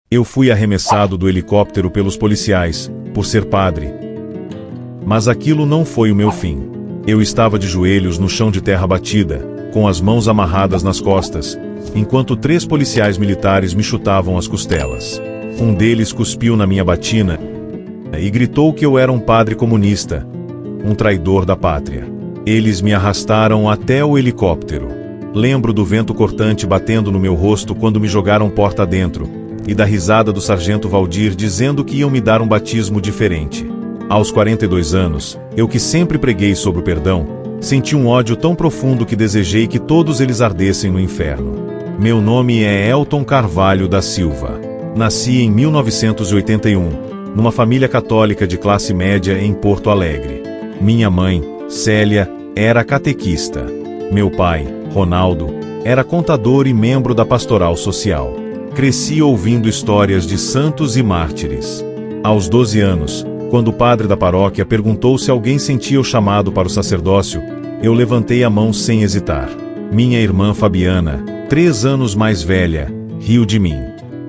Eu fui arremessado do helicóptero pelos policiais, por ser padre. Mas aquilo não foi o meu fim. Eu estava de joelhos no chão de terra batida, com as mãos amarradas nas costas, enquanto 3 policiais militares me chutavam as costelas. Um deles cuspiu na minha batina e gritou que eu era um padre comunista, um traidor da pátria. Eles me arrastaram até o helicóptero. Lembro do vento cortante batendo no meu rosto quando me jogaram porta adentro, e da risada do sargento Valdir dizendo que iam me dar um batismo diferente. Aos 42 anos, eu que sempre preguei sobre o perdão, senti um ódio tão profundo que desejei que todos eles ardessem no inferno. Meu nome é Elton Carvalho da Silva. Nasci em 1981, numa família católica de classe média em Porto Alegre. Minha mãe, Célia, era catequista. Meu pai, Ronaldo, era contador e membro da pastoral social. Cresci ouvindo histórias de santos e mártires. Aos 12 anos, quando o padre da paróquia perguntou se alguém sentia o chamado para o sacerdócio, eu levantei a mão sem hesitar. Minha irmã Fabiana, 3 anos mais velha, riu de mim.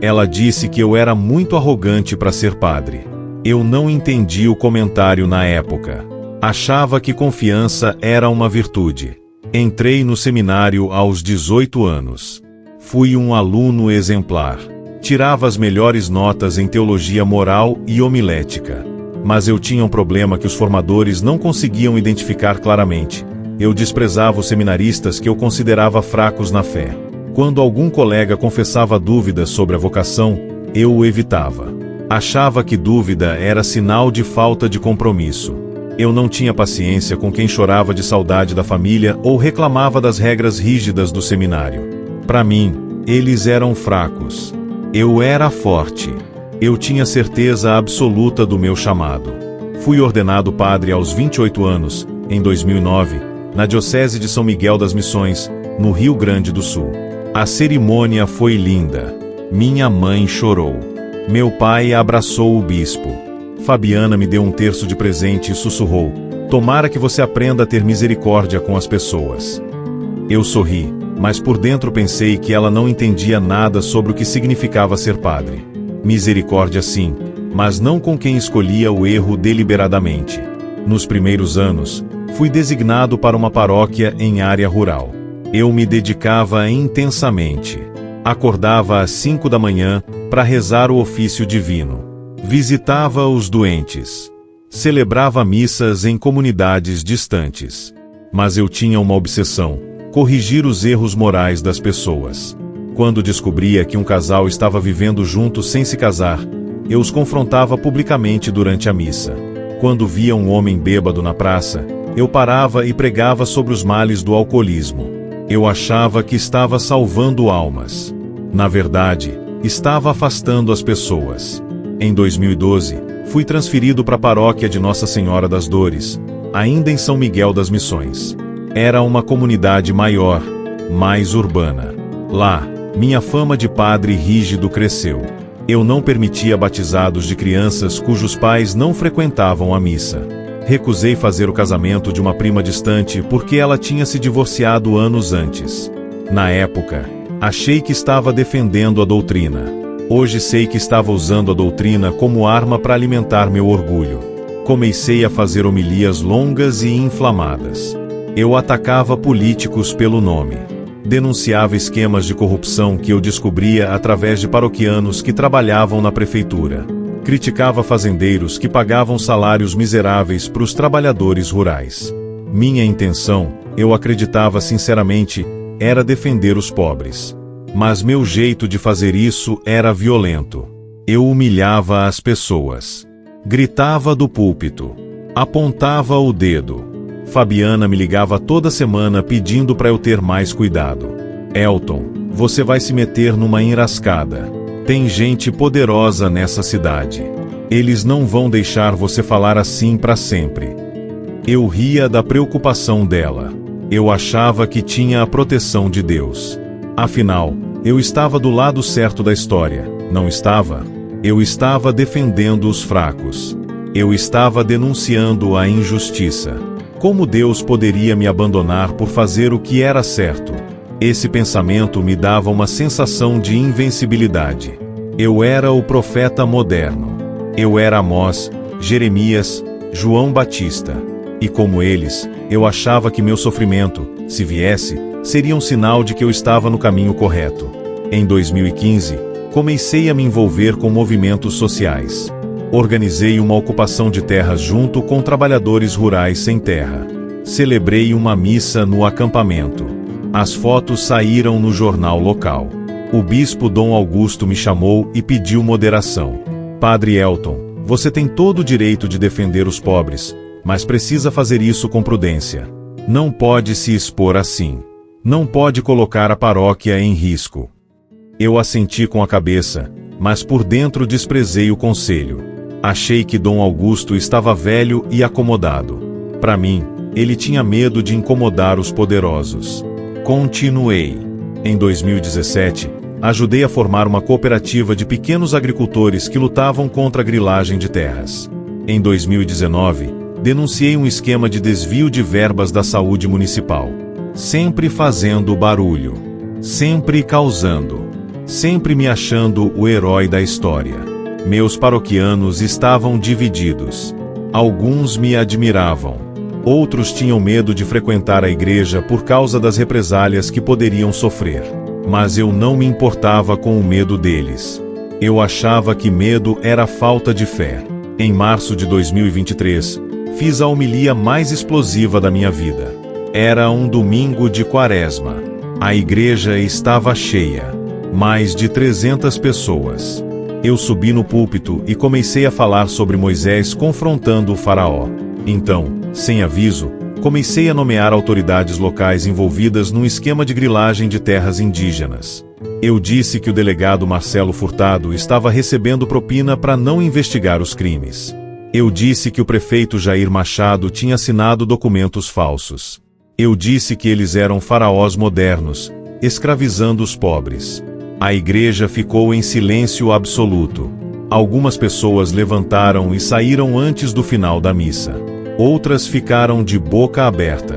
Ela disse que eu era muito arrogante para ser padre. Eu não entendi o comentário na época. Achava que confiança era uma virtude. Entrei no seminário aos 18 anos. Fui um aluno exemplar. Tirava as melhores notas em teologia moral e homilética. Mas eu tinha um problema que os formadores não conseguiam identificar claramente. Eu desprezava os seminaristas que eu considerava fracos na fé. Quando algum colega confessava dúvidas sobre a vocação, eu o evitava. Achava que dúvida era sinal de falta de compromisso. Eu não tinha paciência com quem chorava de saudade da família ou reclamava das regras rígidas do seminário. Para mim, eles eram fracos. Eu era forte. Eu tinha certeza absoluta do meu chamado. Fui ordenado padre aos 28 anos, em 2009, na Diocese de São Miguel das Missões, no Rio Grande do Sul. A cerimônia foi linda. Minha mãe chorou. Meu pai abraçou o bispo. Fabiana me deu um terço de presente e sussurrou: "Tomara que você aprenda a ter misericórdia com as pessoas." Eu sorri, mas por dentro pensei que ela não entendia nada sobre o que significava ser padre. Misericórdia sim, mas não com quem escolhia o erro deliberadamente. Nos primeiros anos, fui designado para uma paróquia em área rural. Eu me dedicava intensamente. Acordava às 5 da manhã para rezar o ofício divino. Visitava os doentes. Celebrava missas em comunidades distantes. Mas eu tinha uma obsessão: corrigir os erros morais das pessoas. Quando descobria que um casal estava vivendo junto sem se casar, eu os confrontava publicamente durante a missa. Quando via um homem bêbado na praça, eu parava e pregava sobre os males do alcoolismo. Eu achava que estava salvando almas. Na verdade, estava afastando as pessoas. Em 2012, fui transferido para a paróquia de Nossa Senhora das Dores, ainda em São Miguel das Missões. Era uma comunidade maior, mais urbana. Lá, minha fama de padre rígido cresceu. Eu não permitia batizados de crianças cujos pais não frequentavam a missa. Recusei fazer o casamento de uma prima distante porque ela tinha se divorciado anos antes. Na época, achei que estava defendendo a doutrina. Hoje sei que estava usando a doutrina como arma para alimentar meu orgulho. Comecei a fazer homilias longas e inflamadas. Eu atacava políticos pelo nome. Denunciava esquemas de corrupção que eu descobria através de paroquianos que trabalhavam na prefeitura. Criticava fazendeiros que pagavam salários miseráveis para os trabalhadores rurais. Minha intenção, eu acreditava sinceramente, era defender os pobres. Mas meu jeito de fazer isso era violento. Eu humilhava as pessoas. Gritava do púlpito. Apontava o dedo. Fabiana me ligava toda semana pedindo para eu ter mais cuidado. "Elton, você vai se meter numa enrascada. Tem gente poderosa nessa cidade. Eles não vão deixar você falar assim para sempre." Eu ria da preocupação dela. Eu achava que tinha a proteção de Deus. Afinal, eu estava do lado certo da história, não estava? Eu estava defendendo os fracos. Eu estava denunciando a injustiça. Como Deus poderia me abandonar por fazer o que era certo? Esse pensamento me dava uma sensação de invencibilidade. Eu era o profeta moderno. Eu era Amós, Jeremias, João Batista. E como eles, eu achava que meu sofrimento, se viesse, seria um sinal de que eu estava no caminho correto. Em 2015, comecei a me envolver com movimentos sociais. Organizei uma ocupação de terras junto com trabalhadores rurais sem terra. Celebrei uma missa no acampamento. As fotos saíram no jornal local. O bispo Dom Augusto me chamou e pediu moderação. Padre Elton, você tem todo o direito de defender os pobres, mas precisa fazer isso com prudência. Não pode se expor assim. Não pode colocar a paróquia em risco. Eu assenti com a cabeça, mas por dentro desprezei o conselho. Achei que Dom Augusto estava velho e acomodado. Para mim, ele tinha medo de incomodar os poderosos. Continuei. Em 2017, ajudei a formar uma cooperativa de pequenos agricultores que lutavam contra a grilagem de terras. Em 2019, denunciei um esquema de desvio de verbas da saúde municipal. Sempre fazendo barulho. Sempre causando. Sempre me achando o herói da história. Meus paroquianos estavam divididos. Alguns me admiravam. Outros tinham medo de frequentar a igreja por causa das represálias que poderiam sofrer. Mas eu não me importava com o medo deles. Eu achava que medo era falta de fé. Em março de 2023, fiz a homilia mais explosiva da minha vida. Era um domingo de Quaresma. A igreja estava cheia. Mais de 300 pessoas. Eu subi no púlpito e comecei a falar sobre Moisés confrontando o faraó. Então, sem aviso, comecei a nomear autoridades locais envolvidas num esquema de grilagem de terras indígenas. Eu disse que o delegado Marcelo Furtado estava recebendo propina para não investigar os crimes. Eu disse que o prefeito Jair Machado tinha assinado documentos falsos. Eu disse que eles eram faraós modernos, escravizando os pobres. A igreja ficou em silêncio absoluto. Algumas pessoas levantaram e saíram antes do final da missa. Outras ficaram de boca aberta.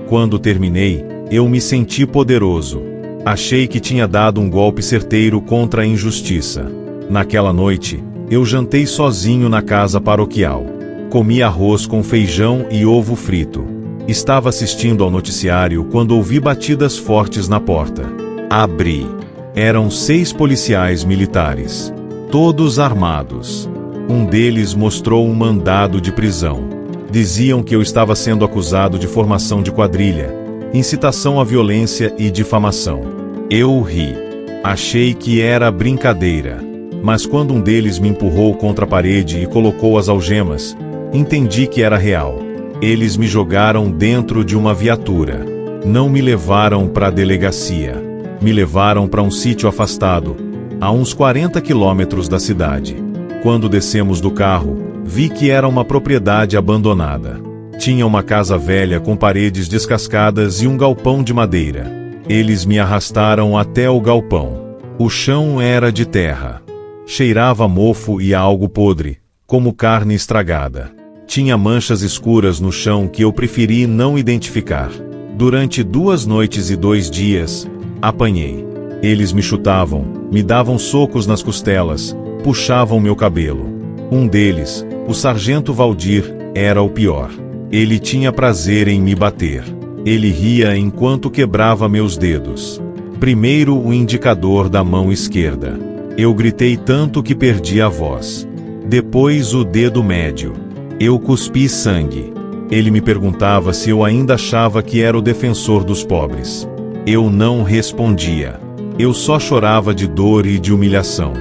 Quando terminei, eu me senti poderoso. Achei que tinha dado um golpe certeiro contra a injustiça. Naquela noite, eu jantei sozinho na casa paroquial. Comi arroz com feijão e ovo frito. Estava assistindo ao noticiário quando ouvi batidas fortes na porta. Abri. Eram 6 policiais militares. Todos armados. Um deles mostrou um mandado de prisão. Diziam que eu estava sendo acusado de formação de quadrilha, incitação à violência e difamação. Eu ri. Achei que era brincadeira. Mas quando um deles me empurrou contra a parede e colocou as algemas, entendi que era real. Eles me jogaram dentro de uma viatura. Não me levaram para a delegacia. Me levaram para um sítio afastado, a uns 40 quilômetros da cidade. Quando descemos do carro, vi que era uma propriedade abandonada. Tinha uma casa velha com paredes descascadas e um galpão de madeira. Eles me arrastaram até o galpão. O chão era de terra. Cheirava a mofo e a algo podre, como carne estragada. Tinha manchas escuras no chão que eu preferi não identificar. Durante 2 noites e 2 dias, apanhei. Eles me chutavam, me davam socos nas costelas, puxavam meu cabelo. Um deles, o sargento Valdir, era o pior. Ele tinha prazer em me bater. Ele ria enquanto quebrava meus dedos. Primeiro o indicador da mão esquerda. Eu gritei tanto que perdi a voz. Depois o dedo médio. Eu cuspi sangue. Ele me perguntava se eu ainda achava que era o defensor dos pobres. Eu não respondia. Eu só chorava de dor e de humilhação.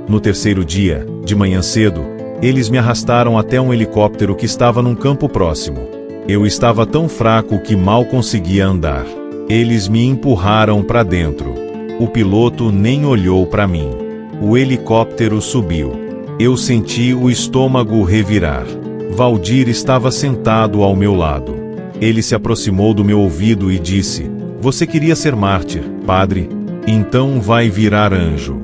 No 3º dia, de manhã cedo, eles me arrastaram até um helicóptero que estava num campo próximo. Eu estava tão fraco que mal conseguia andar. Eles me empurraram para dentro. O piloto nem olhou para mim. O helicóptero subiu. Eu senti o estômago revirar. Valdir estava sentado ao meu lado. Ele se aproximou do meu ouvido e disse: "Você queria ser mártir, padre? Então vai virar anjo."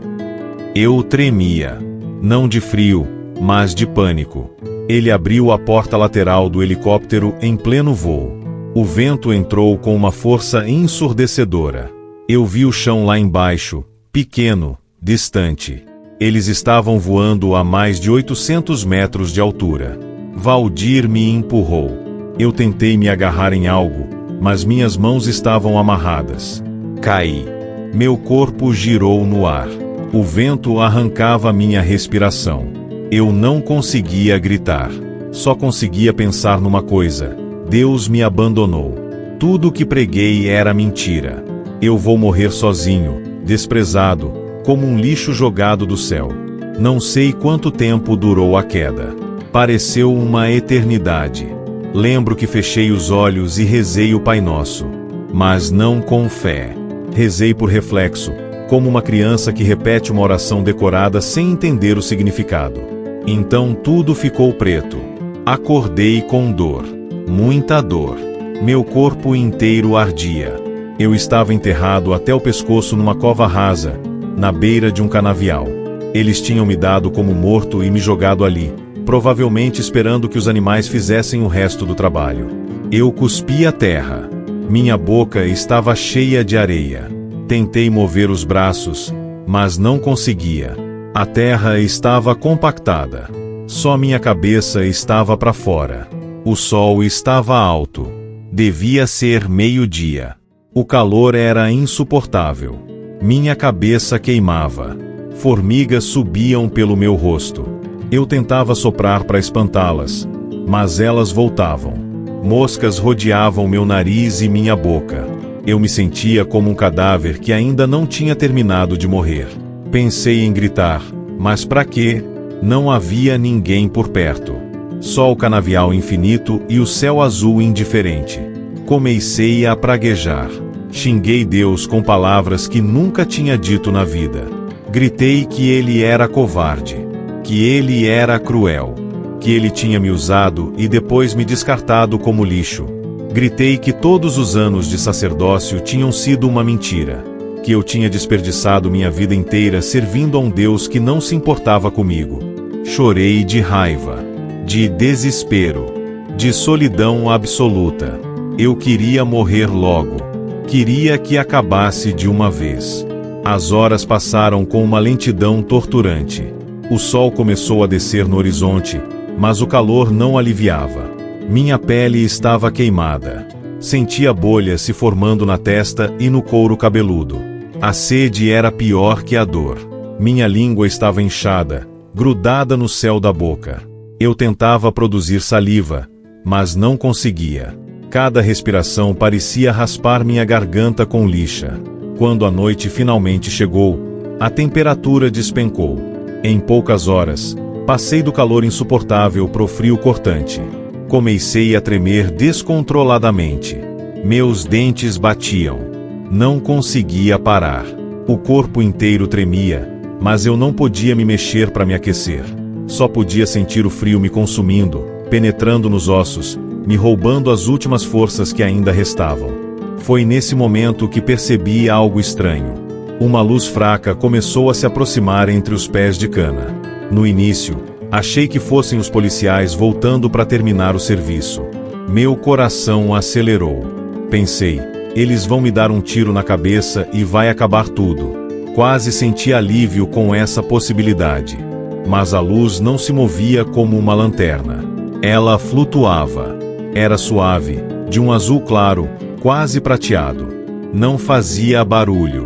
Eu tremia. Não de frio, mas de pânico. Ele abriu a porta lateral do helicóptero em pleno voo. O vento entrou com uma força ensurdecedora. Eu vi o chão lá embaixo, pequeno, distante. Eles estavam voando a mais de 800 metros de altura. Valdir me empurrou. Eu tentei me agarrar em algo, mas minhas mãos estavam amarradas. Caí. Meu corpo girou no ar. O vento arrancava minha respiração. Eu não conseguia gritar. Só conseguia pensar numa coisa: Deus me abandonou. Tudo o que preguei era mentira. Eu vou morrer sozinho, desprezado, como um lixo jogado do céu. Não sei quanto tempo durou a queda. Pareceu uma eternidade. Lembro que fechei os olhos e rezei o Pai Nosso. Mas não com fé. Rezei por reflexo, como uma criança que repete uma oração decorada sem entender o significado. Então tudo ficou preto. Acordei com dor. Muita dor. Meu corpo inteiro ardia. Eu estava enterrado até o pescoço numa cova rasa, na beira de um canavial. Eles tinham me dado como morto e me jogado ali, provavelmente esperando que os animais fizessem o resto do trabalho. Eu cuspi a terra. Minha boca estava cheia de areia. Tentei mover os braços, mas não conseguia. A terra estava compactada. Só minha cabeça estava para fora. O sol estava alto. Devia ser meio-dia. O calor era insuportável. Minha cabeça queimava. Formigas subiam pelo meu rosto. Eu tentava soprar para espantá-las, mas elas voltavam. Moscas rodeavam meu nariz e minha boca. Eu me sentia como um cadáver que ainda não tinha terminado de morrer. Pensei em gritar, mas para quê? Não havia ninguém por perto. Só o canavial infinito e o céu azul indiferente. Comecei a praguejar. Xinguei Deus com palavras que nunca tinha dito na vida. Gritei que ele era covarde, que ele era cruel, que ele tinha me usado e depois me descartado como lixo. Gritei que todos os anos de sacerdócio tinham sido uma mentira, que eu tinha desperdiçado minha vida inteira servindo a um Deus que não se importava comigo. Chorei de raiva, de desespero, de solidão absoluta. Eu queria morrer logo. Queria que acabasse de uma vez. As horas passaram com uma lentidão torturante. O sol começou a descer no horizonte, mas o calor não aliviava. Minha pele estava queimada. Sentia bolhas se formando na testa e no couro cabeludo. A sede era pior que a dor. Minha língua estava inchada, grudada no céu da boca. Eu tentava produzir saliva, mas não conseguia. Cada respiração parecia raspar minha garganta com lixa. Quando a noite finalmente chegou, a temperatura despencou. Em poucas horas, passei do calor insuportável pro frio cortante. Comecei a tremer descontroladamente. Meus dentes batiam. Não conseguia parar. O corpo inteiro tremia, mas eu não podia me mexer para me aquecer. Só podia sentir o frio me consumindo, penetrando nos ossos, me roubando as últimas forças que ainda restavam. Foi nesse momento que percebi algo estranho. Uma luz fraca começou a se aproximar entre os pés de cana. No início, achei que fossem os policiais voltando para terminar o serviço. Meu coração acelerou. Pensei, eles vão me dar um tiro na cabeça e vai acabar tudo. Quase senti alívio com essa possibilidade. Mas a luz não se movia como uma lanterna. Ela flutuava. Era suave, de um azul claro, quase prateado. Não fazia barulho.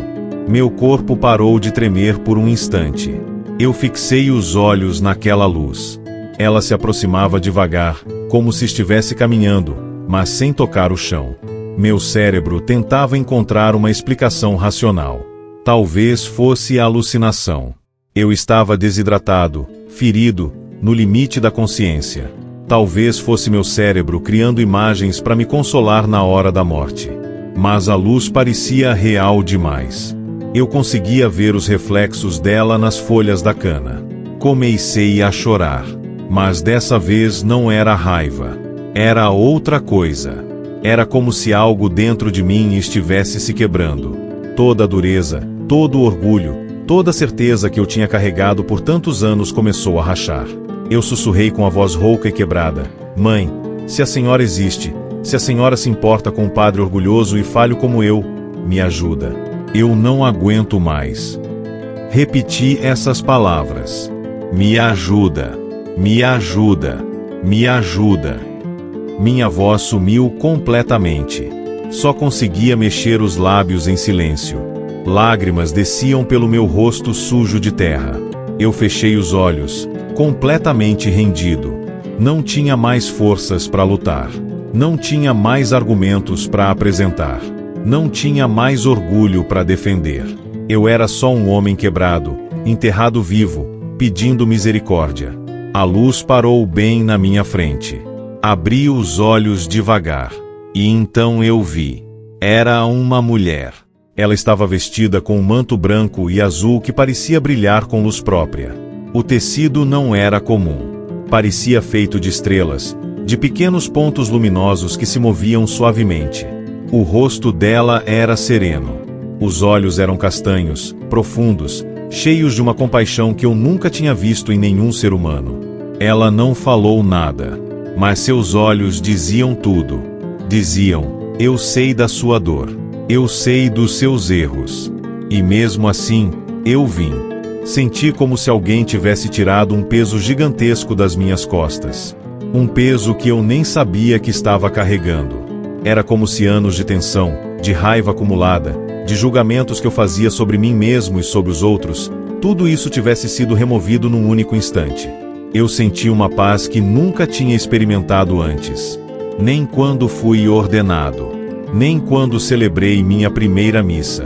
Meu corpo parou de tremer por um instante. Eu fixei os olhos naquela luz. Ela se aproximava devagar, como se estivesse caminhando, mas sem tocar o chão. Meu cérebro tentava encontrar uma explicação racional. Talvez fosse alucinação. Eu estava desidratado, ferido, no limite da consciência. Talvez fosse meu cérebro criando imagens para me consolar na hora da morte. Mas a luz parecia real demais. Eu conseguia ver os reflexos dela nas folhas da cana. Comecei a chorar. Mas dessa vez não era raiva. Era outra coisa. Era como se algo dentro de mim estivesse se quebrando. Toda a dureza, todo o orgulho, toda a certeza que eu tinha carregado por tantos anos começou a rachar. Eu sussurrei com a voz rouca e quebrada: "Mãe, se a senhora existe, se a senhora se importa com um padre orgulhoso e falho como eu, me ajuda. Eu não aguento mais." Repeti essas palavras. Me ajuda, me ajuda, me ajuda. Minha voz sumiu completamente. Só conseguia mexer os lábios em silêncio. Lágrimas desciam pelo meu rosto sujo de terra. Eu fechei os olhos, completamente rendido. Não tinha mais forças para lutar. Não tinha mais argumentos para apresentar. Não tinha mais orgulho para defender. Eu era só um homem quebrado, enterrado vivo, pedindo misericórdia. A luz parou bem na minha frente. Abri os olhos devagar. E então eu vi. Era uma mulher. Ela estava vestida com um manto branco e azul que parecia brilhar com luz própria. O tecido não era comum. Parecia feito de estrelas, de pequenos pontos luminosos que se moviam suavemente. O rosto dela era sereno. Os olhos eram castanhos, profundos, cheios de uma compaixão que eu nunca tinha visto em nenhum ser humano. Ela não falou nada, mas seus olhos diziam tudo. Diziam: eu sei da sua dor. Eu sei dos seus erros. E mesmo assim, eu vim. Senti como se alguém tivesse tirado um peso gigantesco das minhas costas. Um peso que eu nem sabia que estava carregando. Era como se anos de tensão, de raiva acumulada, de julgamentos que eu fazia sobre mim mesmo e sobre os outros, tudo isso tivesse sido removido num único instante. Eu senti uma paz que nunca tinha experimentado antes. Nem quando fui ordenado. Nem quando celebrei minha primeira missa.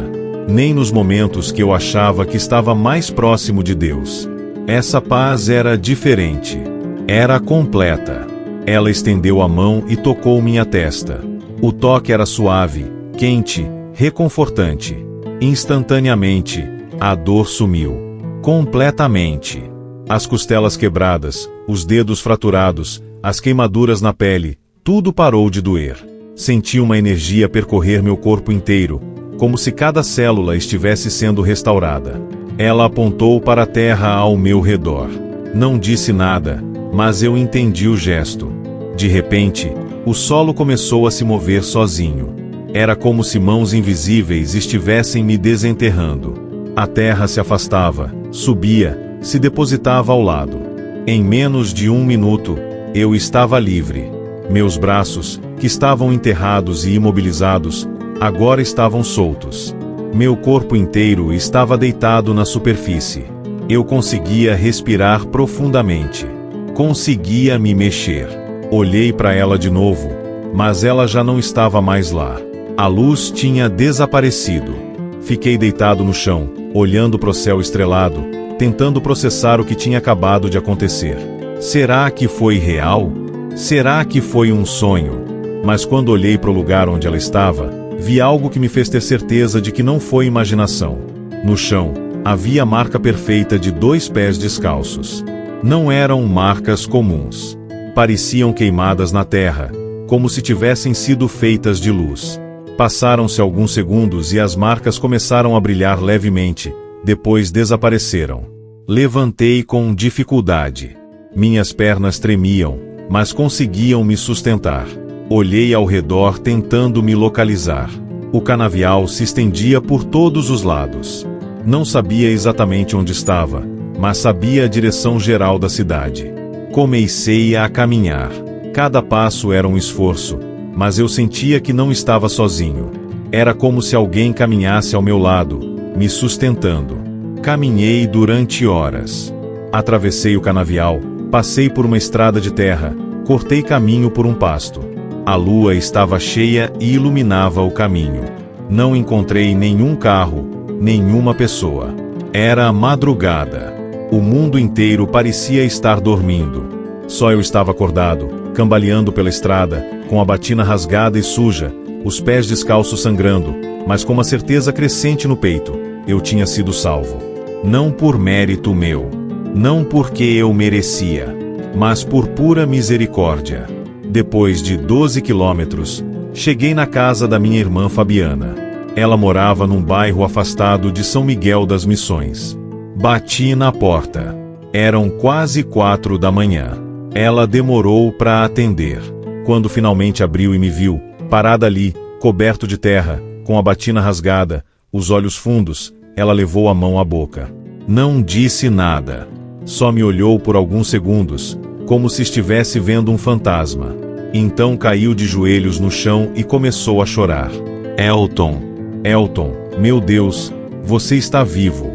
Nem nos momentos que eu achava que estava mais próximo de Deus. Essa paz era diferente. Era completa. Ela estendeu a mão e tocou minha testa. O toque era suave, quente, reconfortante. Instantaneamente, a dor sumiu. Completamente. As costelas quebradas, os dedos fraturados, as queimaduras na pele, tudo parou de doer. Senti uma energia percorrer meu corpo inteiro, como se cada célula estivesse sendo restaurada. Ela apontou para a terra ao meu redor. Não disse nada, mas eu entendi o gesto. De repente, o solo começou a se mover sozinho. Era como se mãos invisíveis estivessem me desenterrando. A terra se afastava, subia, se depositava ao lado. Em menos de 1 minuto, eu estava livre. Meus braços, que estavam enterrados e imobilizados, agora estavam soltos. Meu corpo inteiro estava deitado na superfície. Eu conseguia respirar profundamente. Conseguia me mexer. Olhei para ela de novo, mas ela já não estava mais lá. A luz tinha desaparecido. Fiquei deitado no chão, olhando para o céu estrelado, tentando processar o que tinha acabado de acontecer. Será que foi real? Será que foi um sonho? Mas quando olhei para o lugar onde ela estava, vi algo que me fez ter certeza de que não foi imaginação. No chão, havia a marca perfeita de 2 pés descalços. Não eram marcas comuns. Pareciam queimadas na terra, como se tivessem sido feitas de luz. Passaram-se alguns segundos e as marcas começaram a brilhar levemente, depois desapareceram. Levantei com dificuldade. Minhas pernas tremiam, mas conseguiam me sustentar. Olhei ao redor tentando me localizar. O canavial se estendia por todos os lados. Não sabia exatamente onde estava, mas sabia a direção geral da cidade. Comecei a caminhar. Cada passo era um esforço, mas eu sentia que não estava sozinho. Era como se alguém caminhasse ao meu lado, me sustentando. Caminhei durante horas. Atravessei o canavial, passei por uma estrada de terra, cortei caminho por um pasto. A lua estava cheia e iluminava o caminho. Não encontrei nenhum carro, nenhuma pessoa. Era madrugada. O mundo inteiro parecia estar dormindo. Só eu estava acordado, cambaleando pela estrada, com a batina rasgada e suja, os pés descalços sangrando, mas com uma certeza crescente no peito: eu tinha sido salvo. Não por mérito meu, não porque eu merecia, mas por pura misericórdia. Depois de 12 quilômetros, cheguei na casa da minha irmã Fabiana. Ela morava num bairro afastado de São Miguel das Missões. Bati na porta. Eram quase 4 da manhã. Ela demorou para atender. Quando finalmente abriu e me viu, parada ali, coberto de terra, com a batina rasgada, os olhos fundos, ela levou a mão à boca. Não disse nada. Só me olhou por alguns segundos, como se estivesse vendo um fantasma. Então caiu de joelhos no chão e começou a chorar. Elton, Elton, meu Deus, você está vivo.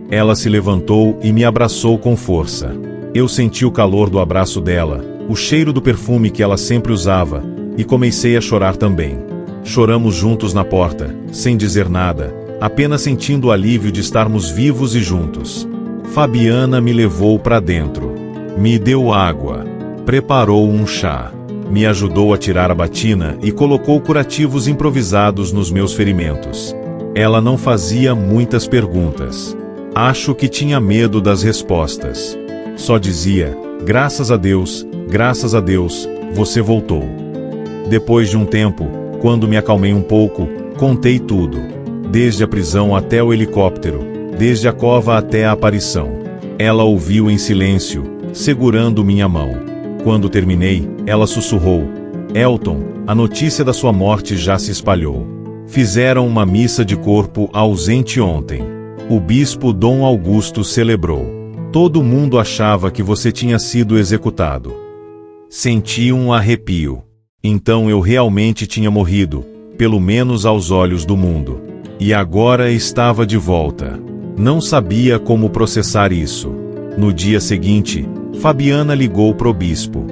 Ela se levantou e me abraçou com força. Eu senti o calor do abraço dela, o cheiro do perfume que ela sempre usava, e comecei a chorar também. Choramos juntos na porta, sem dizer nada, apenas sentindo o alívio de estarmos vivos e juntos. Fabiana me levou para dentro. Me deu água. Preparou um chá. Me ajudou a tirar a batina e colocou curativos improvisados nos meus ferimentos. Ela não fazia muitas perguntas. Acho que tinha medo das respostas. Só dizia, graças a Deus, você voltou. Depois de um tempo, quando me acalmei um pouco, contei tudo. Desde a prisão até o helicóptero, desde a cova até a aparição. Ela ouviu em silêncio, segurando minha mão. Quando terminei, ela sussurrou, Elton, a notícia da sua morte já se espalhou. Fizeram uma missa de corpo ausente ontem. O bispo Dom Augusto celebrou. Todo mundo achava que você tinha sido executado. Senti um arrepio. Então eu realmente tinha morrido, pelo menos aos olhos do mundo. E agora estava de volta. Não sabia como processar isso. No dia seguinte, Fabiana ligou pro bispo.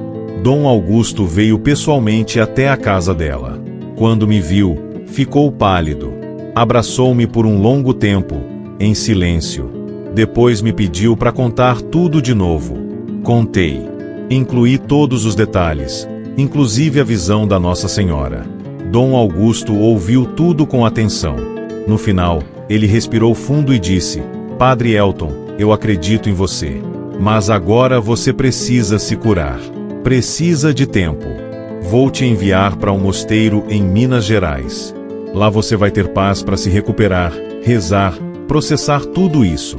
Dom Augusto veio pessoalmente até a casa dela. Quando me viu, ficou pálido. Abraçou-me por um longo tempo, em silêncio. Depois me pediu para contar tudo de novo. Contei. Incluí todos os detalhes, inclusive a visão da Nossa Senhora. Dom Augusto ouviu tudo com atenção. No final, ele respirou fundo e disse, Padre Elton, eu acredito em você. Mas agora você precisa se curar. Precisa de tempo. Vou te enviar para um mosteiro em Minas Gerais. Lá você vai ter paz para se recuperar, rezar, processar tudo isso.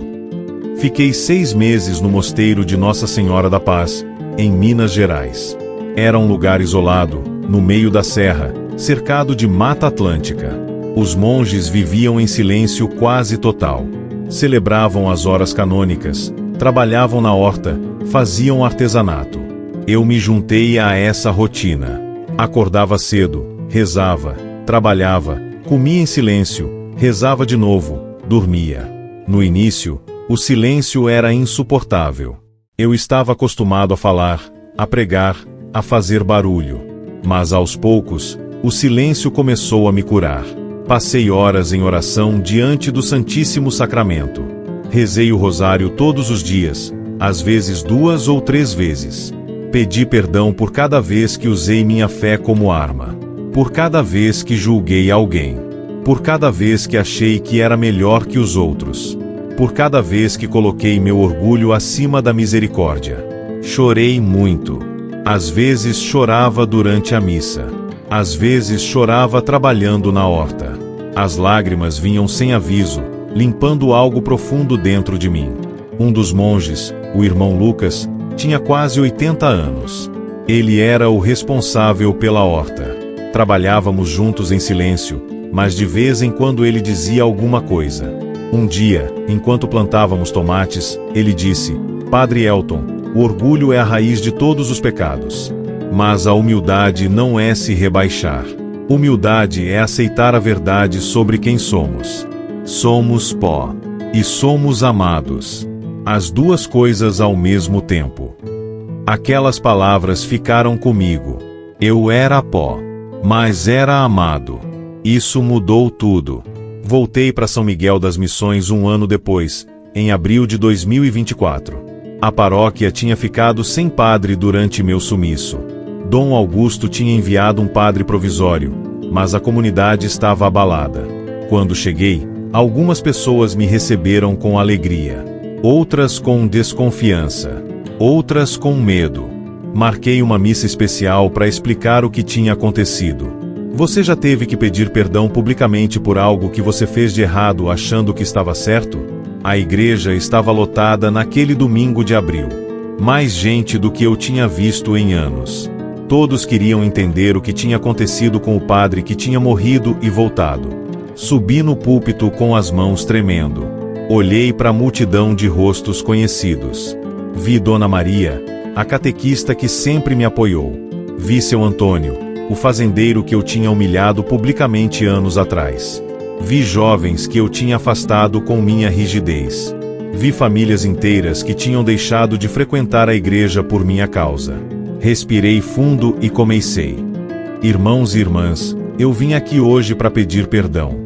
Fiquei 6 meses no mosteiro de Nossa Senhora da Paz, em Minas Gerais. Era um lugar isolado, no meio da serra, cercado de Mata Atlântica. Os monges viviam em silêncio quase total. Celebravam as horas canônicas, trabalhavam na horta, faziam artesanato. Eu me juntei a essa rotina. Acordava cedo, rezava, trabalhava, comia em silêncio, rezava de novo, dormia. No início, o silêncio era insuportável. Eu estava acostumado a falar, a pregar, a fazer barulho. Mas aos poucos, o silêncio começou a me curar. Passei horas em oração diante do Santíssimo Sacramento. Rezei o rosário todos os dias, às vezes 2 ou 3 vezes. Pedi perdão por cada vez que usei minha fé como arma. Por cada vez que julguei alguém. Por cada vez que achei que era melhor que os outros. Por cada vez que coloquei meu orgulho acima da misericórdia. Chorei muito. Às vezes chorava durante a missa. Às vezes chorava trabalhando na horta. As lágrimas vinham sem aviso, limpando algo profundo dentro de mim. Um dos monges, o irmão Lucas, tinha quase 80 anos. Ele era o responsável pela horta. Trabalhávamos juntos em silêncio, mas de vez em quando ele dizia alguma coisa. Um dia, enquanto plantávamos tomates, ele disse, Padre Elton, o orgulho é a raiz de todos os pecados. Mas a humildade não é se rebaixar. Humildade é aceitar a verdade sobre quem somos. Somos pó. E somos amados. As duas coisas ao mesmo tempo. Aquelas palavras ficaram comigo. Eu era pó, mas era amado. Isso mudou tudo. Voltei para São Miguel das Missões 1 ano depois, em abril de 2024. A paróquia tinha ficado sem padre durante meu sumiço. Dom Augusto tinha enviado um padre provisório, mas a comunidade estava abalada. Quando cheguei, algumas pessoas me receberam com alegria. Outras com desconfiança. Outras com medo. Marquei uma missa especial para explicar o que tinha acontecido. Você já teve que pedir perdão publicamente por algo que você fez de errado achando que estava certo? A igreja estava lotada naquele domingo de abril. Mais gente do que eu tinha visto em anos. Todos queriam entender o que tinha acontecido com o padre que tinha morrido e voltado. Subi no púlpito com as mãos tremendo. Olhei para a multidão de rostos conhecidos. Vi Dona Maria, a catequista que sempre me apoiou. Vi seu Antônio, o fazendeiro que eu tinha humilhado publicamente anos atrás. Vi jovens que eu tinha afastado com minha rigidez. Vi famílias inteiras que tinham deixado de frequentar a igreja por minha causa. Respirei fundo e comecei. Irmãos e irmãs, eu vim aqui hoje para pedir perdão.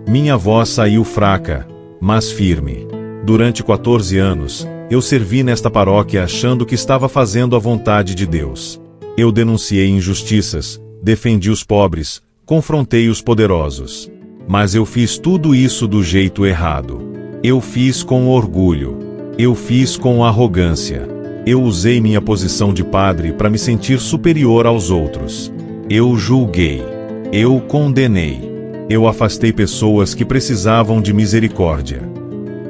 Minha voz saiu fraca, mas firme. Durante 14 anos, eu servi nesta paróquia achando que estava fazendo a vontade de Deus. Eu denunciei injustiças, defendi os pobres, confrontei os poderosos. Mas eu fiz tudo isso do jeito errado. Eu fiz com orgulho. Eu fiz com arrogância. Eu usei minha posição de padre para me sentir superior aos outros. Eu julguei. Eu condenei. Eu afastei pessoas que precisavam de misericórdia.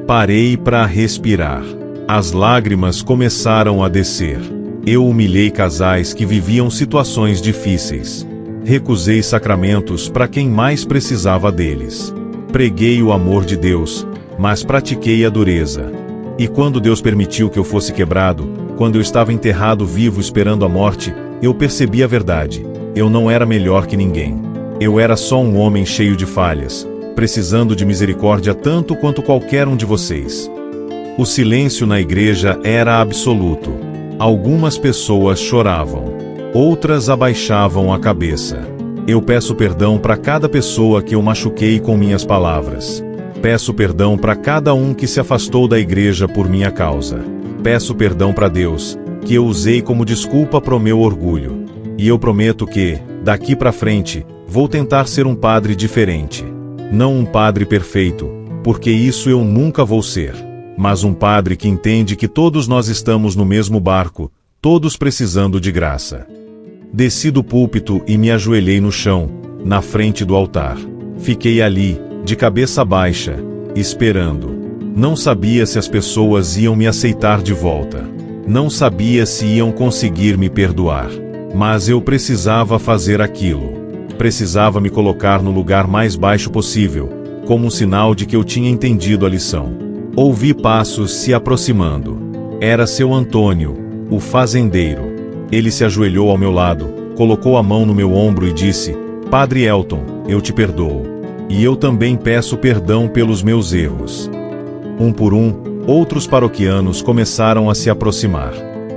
Parei para respirar. As lágrimas começaram a descer. Eu humilhei casais que viviam situações difíceis. Recusei sacramentos para quem mais precisava deles. Preguei o amor de Deus, mas pratiquei a dureza. E quando Deus permitiu que eu fosse quebrado, quando eu estava enterrado vivo esperando a morte, eu percebi a verdade. Eu não era melhor que ninguém. Eu era só um homem cheio de falhas, precisando de misericórdia tanto quanto qualquer um de vocês. O silêncio na igreja era absoluto. Algumas pessoas choravam. Outras abaixavam a cabeça. Eu peço perdão para cada pessoa que eu machuquei com minhas palavras. Peço perdão para cada um que se afastou da igreja por minha causa. Peço perdão para Deus, que eu usei como desculpa pro meu orgulho. E eu prometo que, daqui para frente, vou tentar ser um padre diferente. Não um padre perfeito, porque isso eu nunca vou ser. Mas um padre que entende que todos nós estamos no mesmo barco, todos precisando de graça. Desci do púlpito e me ajoelhei no chão, na frente do altar. Fiquei ali, de cabeça baixa, esperando. Não sabia se as pessoas iam me aceitar de volta. Não sabia se iam conseguir me perdoar. Mas eu precisava fazer aquilo. Precisava me colocar no lugar mais baixo possível, como um sinal de que eu tinha entendido a lição. Ouvi passos se aproximando. Era seu Antônio, o fazendeiro. Ele se ajoelhou ao meu lado, colocou a mão no meu ombro e disse: Padre Elton, eu te perdoo. E eu também peço perdão pelos meus erros. Um por um, outros paroquianos começaram a se aproximar.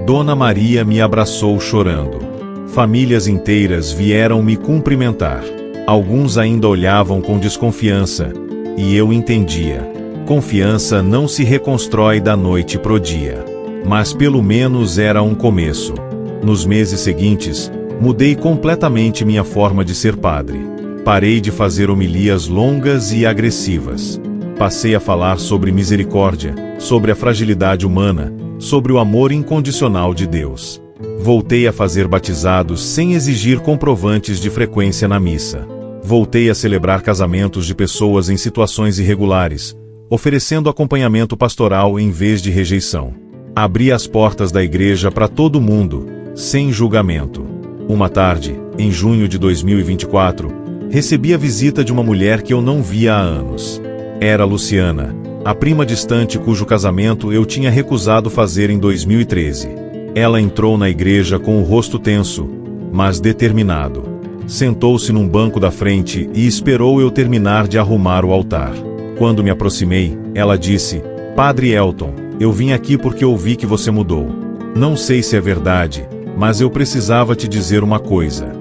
Dona Maria me abraçou chorando. Famílias inteiras vieram me cumprimentar. Alguns ainda olhavam com desconfiança, e eu entendia. Confiança não se reconstrói da noite pro dia. Mas pelo menos era um começo. Nos meses seguintes, mudei completamente minha forma de ser padre. Parei de fazer homilias longas e agressivas. Passei a falar sobre misericórdia, sobre a fragilidade humana, sobre o amor incondicional de Deus. Voltei a fazer batizados sem exigir comprovantes de frequência na missa. Voltei a celebrar casamentos de pessoas em situações irregulares, oferecendo acompanhamento pastoral em vez de rejeição. Abri as portas da igreja para todo mundo, sem julgamento. Uma tarde, em junho de 2024, recebi a visita de uma mulher que eu não via há anos. Era Luciana, a prima distante cujo casamento eu tinha recusado fazer em 2013. Ela entrou na igreja com o rosto tenso, mas determinado. Sentou-se num banco da frente e esperou eu terminar de arrumar o altar. Quando me aproximei, ela disse: Padre Elton, eu vim aqui porque ouvi que você mudou. Não sei se é verdade, mas eu precisava te dizer uma coisa.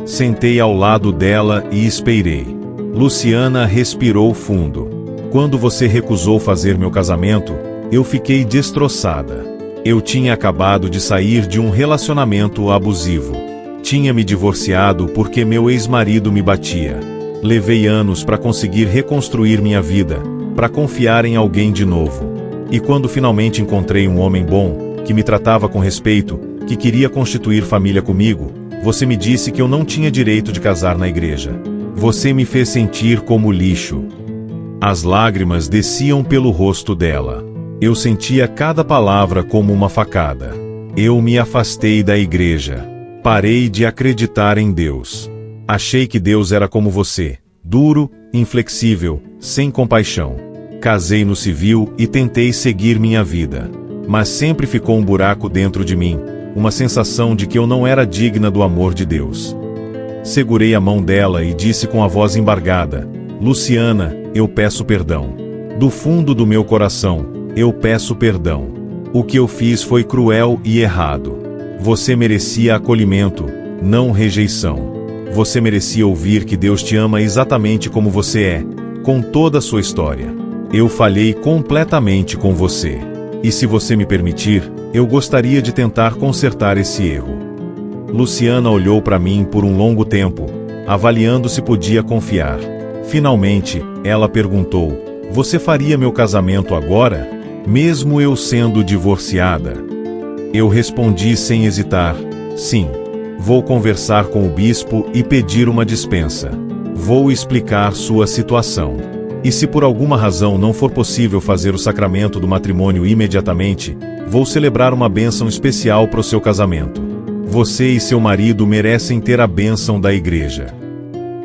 Sentei ao lado dela e esperei. Luciana respirou fundo. Quando você recusou fazer meu casamento, eu fiquei destroçada. Eu tinha acabado de sair de um relacionamento abusivo. Tinha me divorciado porque meu ex-marido me batia. Levei anos para conseguir reconstruir minha vida, para confiar em alguém de novo. E quando finalmente encontrei um homem bom, que me tratava com respeito, que queria constituir família comigo, você me disse que eu não tinha direito de casar na igreja. Você me fez sentir como lixo. As lágrimas desciam pelo rosto dela. Eu sentia cada palavra como uma facada. Eu me afastei da igreja. Parei de acreditar em Deus. Achei que Deus era como você, duro, inflexível, sem compaixão. Casei no civil e tentei seguir minha vida. Mas sempre ficou um buraco dentro de mim, uma sensação de que eu não era digna do amor de Deus. Segurei a mão dela e disse com a voz embargada: Luciana, eu peço perdão. Do fundo do meu coração, eu peço perdão. O que eu fiz foi cruel e errado. Você merecia acolhimento, não rejeição. Você merecia ouvir que Deus te ama exatamente como você é, com toda a sua história. Eu falhei completamente com você. E se você me permitir, eu gostaria de tentar consertar esse erro. Luciana olhou para mim por um longo tempo, avaliando se podia confiar. Finalmente, ela perguntou: Você faria meu casamento agora, mesmo eu sendo divorciada? Eu respondi sem hesitar: Sim. Vou conversar com o bispo e pedir uma dispensa. Vou explicar sua situação. E se por alguma razão não for possível fazer o sacramento do matrimônio imediatamente, vou celebrar uma bênção especial para o seu casamento. Você e seu marido merecem ter a bênção da igreja.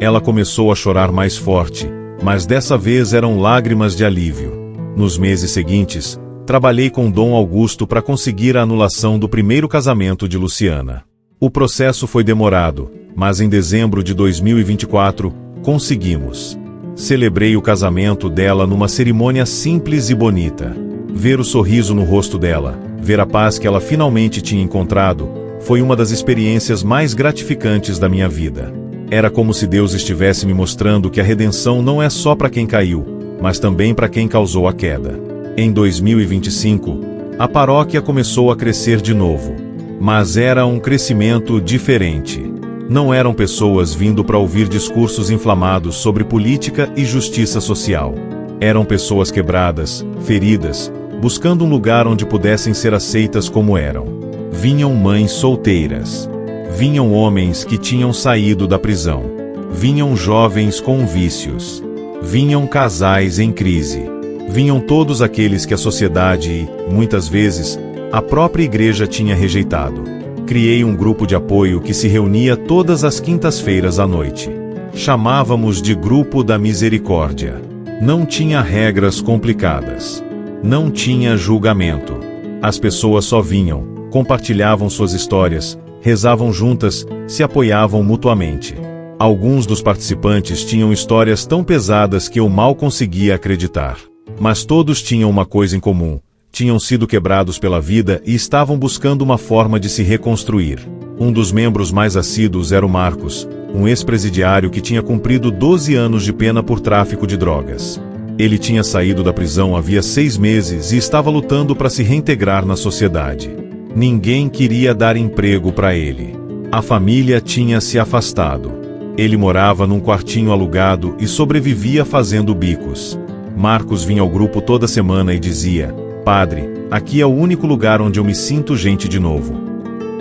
Ela começou a chorar mais forte, mas dessa vez eram lágrimas de alívio. Nos meses seguintes, trabalhei com Dom Augusto para conseguir a anulação do primeiro casamento de Luciana. O processo foi demorado, mas em dezembro de 2024, conseguimos. Celebrei o casamento dela numa cerimônia simples e bonita. Ver o sorriso no rosto dela, ver a paz que ela finalmente tinha encontrado, foi uma das experiências mais gratificantes da minha vida. Era como se Deus estivesse me mostrando que a redenção não é só para quem caiu, mas também para quem causou a queda. Em 2025, a paróquia começou a crescer de novo. Mas era um crescimento diferente. Não eram pessoas vindo para ouvir discursos inflamados sobre política e justiça social. Eram pessoas quebradas, feridas, buscando um lugar onde pudessem ser aceitas como eram. Vinham mães solteiras. Vinham homens que tinham saído da prisão. Vinham jovens com vícios. Vinham casais em crise. Vinham todos aqueles que a sociedade e, muitas vezes, a própria igreja tinha rejeitado. Criei um grupo de apoio que se reunia todas as quintas-feiras à noite. Chamávamos de Grupo da Misericórdia. Não tinha regras complicadas. Não tinha julgamento. As pessoas só vinham, compartilhavam suas histórias, rezavam juntas, se apoiavam mutuamente. Alguns dos participantes tinham histórias tão pesadas que eu mal conseguia acreditar. Mas todos tinham uma coisa em comum. Tinham sido quebrados pela vida e estavam buscando uma forma de se reconstruir. Um dos membros mais assíduos era o Marcos, um ex-presidiário que tinha cumprido 12 anos de pena por tráfico de drogas. Ele tinha saído da prisão havia 6 meses e estava lutando para se reintegrar na sociedade. Ninguém queria dar emprego para ele. A família tinha se afastado. Ele morava num quartinho alugado e sobrevivia fazendo bicos. Marcos vinha ao grupo toda semana e dizia: Padre, aqui é o único lugar onde eu me sinto gente de novo.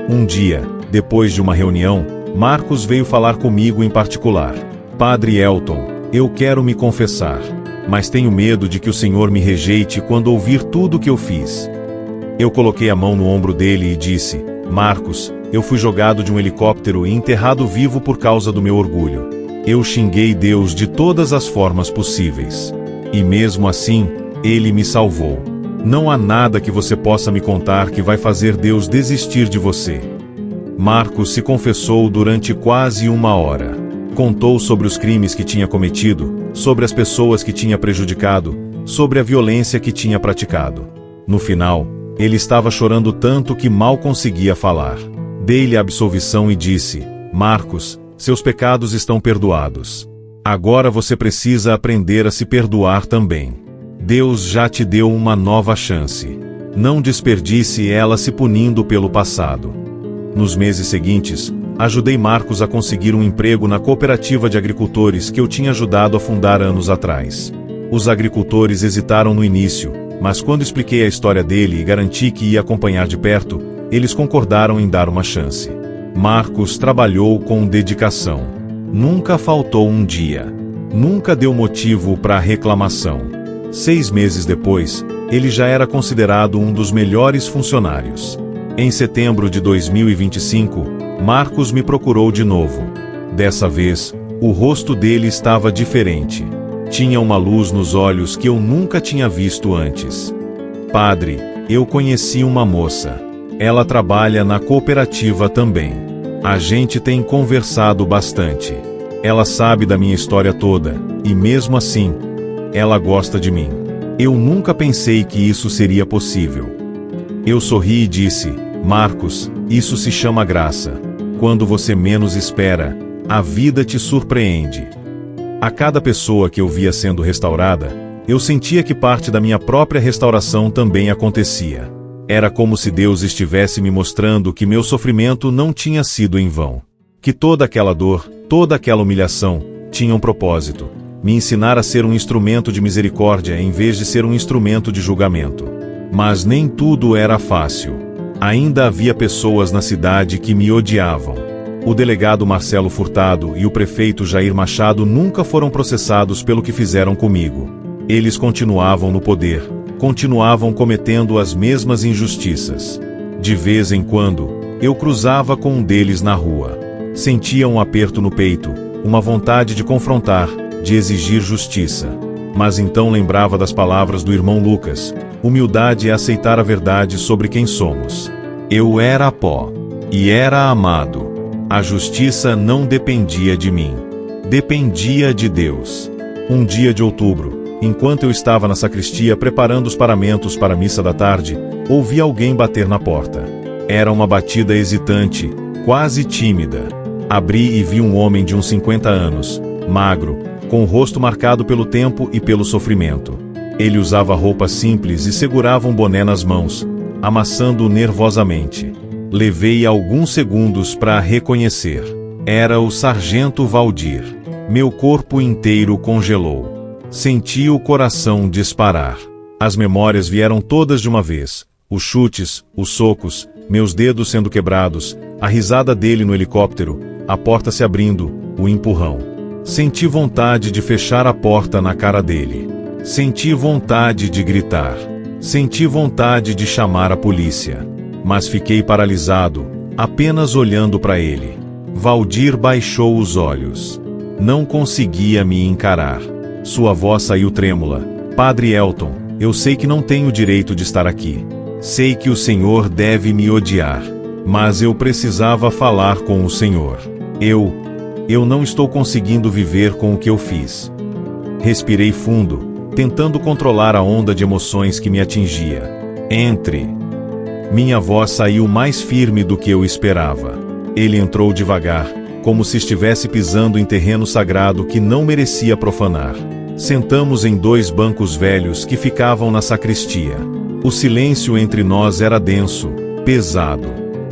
Um dia, depois de uma reunião, Marcos veio falar comigo em particular. Padre Elton, eu quero me confessar, mas tenho medo de que o Senhor me rejeite quando ouvir tudo o que eu fiz. Eu coloquei a mão no ombro dele e disse: Marcos, eu fui jogado de um helicóptero e enterrado vivo por causa do meu orgulho. Eu xinguei Deus de todas as formas possíveis. E mesmo assim, Ele me salvou. Não há nada que você possa me contar que vai fazer Deus desistir de você. Marcos se confessou durante quase 1 hora. Contou sobre os crimes que tinha cometido, sobre as pessoas que tinha prejudicado, sobre a violência que tinha praticado. No final, ele estava chorando tanto que mal conseguia falar. Dei-lhe a absolvição e disse: Marcos, seus pecados estão perdoados. Agora você precisa aprender a se perdoar também. Deus já te deu uma nova chance. Não desperdice ela se punindo pelo passado. Nos meses seguintes, ajudei Marcos a conseguir um emprego na cooperativa de agricultores que eu tinha ajudado a fundar anos atrás. Os agricultores hesitaram no início, mas quando expliquei a história dele e garanti que ia acompanhar de perto, eles concordaram em dar uma chance. Marcos trabalhou com dedicação. Nunca faltou um dia. Nunca deu motivo para reclamação. 6 meses depois, ele já era considerado um dos melhores funcionários. Em setembro de 2025, Marcos me procurou de novo. Dessa vez, o rosto dele estava diferente. Tinha uma luz nos olhos que eu nunca tinha visto antes. Padre, eu conheci uma moça. Ela trabalha na cooperativa também. A gente tem conversado bastante. Ela sabe da minha história toda, e mesmo assim, ela gosta de mim. Eu nunca pensei que isso seria possível. Eu sorri e disse: Marcos, isso se chama graça. Quando você menos espera, a vida te surpreende. A cada pessoa que eu via sendo restaurada, eu sentia que parte da minha própria restauração também acontecia. Era como se Deus estivesse me mostrando que meu sofrimento não tinha sido em vão. Que toda aquela dor, toda aquela humilhação, tinha um propósito: me ensinar a ser um instrumento de misericórdia em vez de ser um instrumento de julgamento. Mas nem tudo era fácil. Ainda havia pessoas na cidade que me odiavam. O delegado Marcelo Furtado e o prefeito Jair Machado nunca foram processados pelo que fizeram comigo. Eles continuavam no poder, continuavam cometendo as mesmas injustiças. De vez em quando, eu cruzava com um deles na rua. Sentia um aperto no peito, uma vontade de confrontar, de exigir justiça. Mas então lembrava das palavras do irmão Lucas: humildade é aceitar a verdade sobre quem somos. Eu era pó. E era amado. A justiça não dependia de mim. Dependia de Deus. Um dia de outubro, enquanto eu estava na sacristia preparando os paramentos para a missa da tarde, ouvi alguém bater na porta. Era uma batida hesitante, quase tímida. Abri e vi um homem de uns 50 anos, magro, com o rosto marcado pelo tempo e pelo sofrimento. Ele usava roupas simples e segurava um boné nas mãos, amassando-o nervosamente. Levei alguns segundos para reconhecer. Era o sargento Valdir. Meu corpo inteiro congelou. Senti o coração disparar. As memórias vieram todas de uma vez. Os chutes, os socos, meus dedos sendo quebrados, a risada dele no helicóptero, a porta se abrindo, o empurrão. Senti vontade de fechar a porta na cara dele. Senti vontade de gritar. Senti vontade de chamar a polícia. Mas fiquei paralisado, apenas olhando para ele. Valdir baixou os olhos. Não conseguia me encarar. Sua voz saiu trêmula. Padre Elton, eu sei que não tenho o direito de estar aqui. Sei que o Senhor deve me odiar. Mas eu precisava falar com o Senhor. Eu não estou conseguindo viver com o que eu fiz. Respirei fundo, tentando controlar a onda de emoções que me atingia. Minha voz saiu mais firme do que eu esperava. Ele entrou devagar, como se estivesse pisando em terreno sagrado que não merecia profanar. Sentamos em 2 bancos velhos que ficavam na sacristia. O silêncio entre nós era denso, pesado.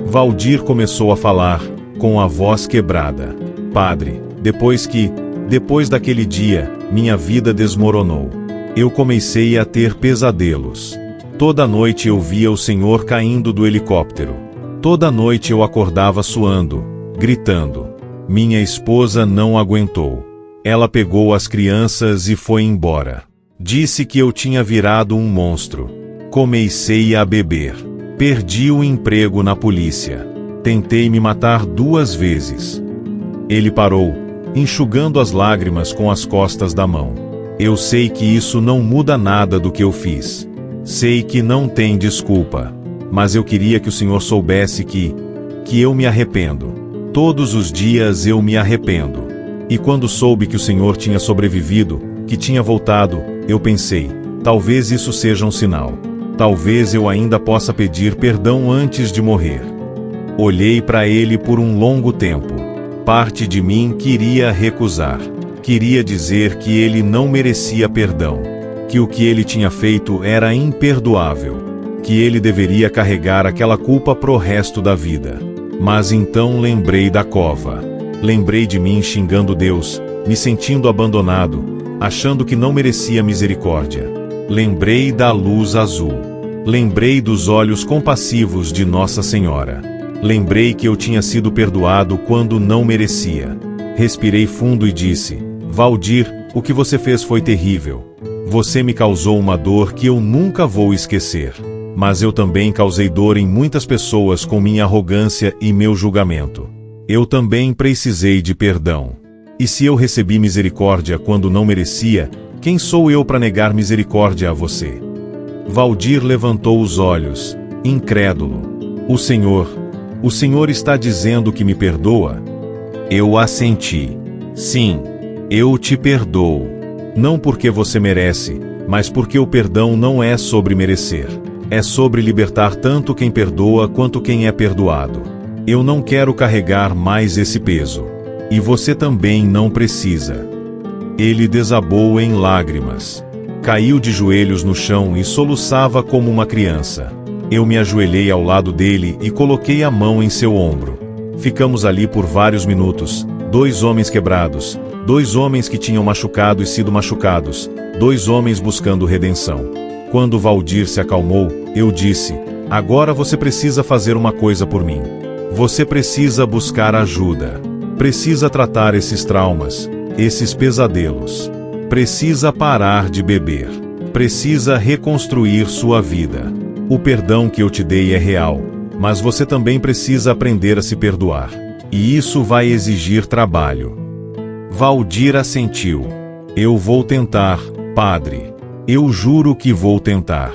Valdir começou a falar, com a voz quebrada. Padre, depois daquele dia, minha vida desmoronou. Eu comecei a ter pesadelos. Toda noite eu via o Senhor caindo do helicóptero. Toda noite eu acordava suando, gritando. Minha esposa não aguentou. Ela pegou as crianças e foi embora. Disse que eu tinha virado um monstro. Comecei a beber. Perdi o emprego na polícia. Tentei me matar 2 vezes. Ele parou, enxugando as lágrimas com as costas da mão. Eu sei que isso não muda nada do que eu fiz. Sei que não tem desculpa. Mas eu queria que o Senhor soubesse que eu me arrependo. Todos os dias eu me arrependo. E quando soube que o Senhor tinha sobrevivido, que tinha voltado, eu pensei, talvez isso seja um sinal. Talvez eu ainda possa pedir perdão antes de morrer. Olhei para ele por um longo tempo. Parte de mim queria recusar. Queria dizer que ele não merecia perdão. Que o que ele tinha feito era imperdoável. Que ele deveria carregar aquela culpa pro resto da vida. Mas então lembrei da cova. Lembrei de mim xingando Deus, me sentindo abandonado, achando que não merecia misericórdia. Lembrei da luz azul. Lembrei dos olhos compassivos de Nossa Senhora. Lembrei que eu tinha sido perdoado quando não merecia. Respirei fundo e disse: Valdir, o que você fez foi terrível. Você me causou uma dor que eu nunca vou esquecer. Mas eu também causei dor em muitas pessoas com minha arrogância e meu julgamento. Eu também precisei de perdão. E se eu recebi misericórdia quando não merecia, Quem sou eu para negar misericórdia a você? Valdir levantou os olhos, incrédulo. O Senhor está dizendo que me perdoa? Eu assenti. Sim, eu te perdoo. Não porque você merece, mas porque o perdão não é sobre merecer. É sobre libertar tanto quem perdoa quanto quem é perdoado. Eu não quero carregar mais esse peso. E você também não precisa. Ele desabou em lágrimas. Caiu de joelhos no chão e soluçava como uma criança. Eu me ajoelhei ao lado dele e coloquei a mão em seu ombro. Ficamos ali por vários minutos, 2 homens quebrados, 2 homens que tinham machucado e sido machucados, 2 homens buscando redenção. Quando Valdir se acalmou, eu disse: agora você precisa fazer uma coisa por mim. Você precisa buscar ajuda. Precisa tratar esses traumas, esses pesadelos. Precisa parar de beber. Precisa reconstruir sua vida. O perdão que eu te dei é real, mas você também precisa aprender a se perdoar. E isso vai exigir trabalho. Valdir assentiu. Eu vou tentar, padre. Eu juro que vou tentar.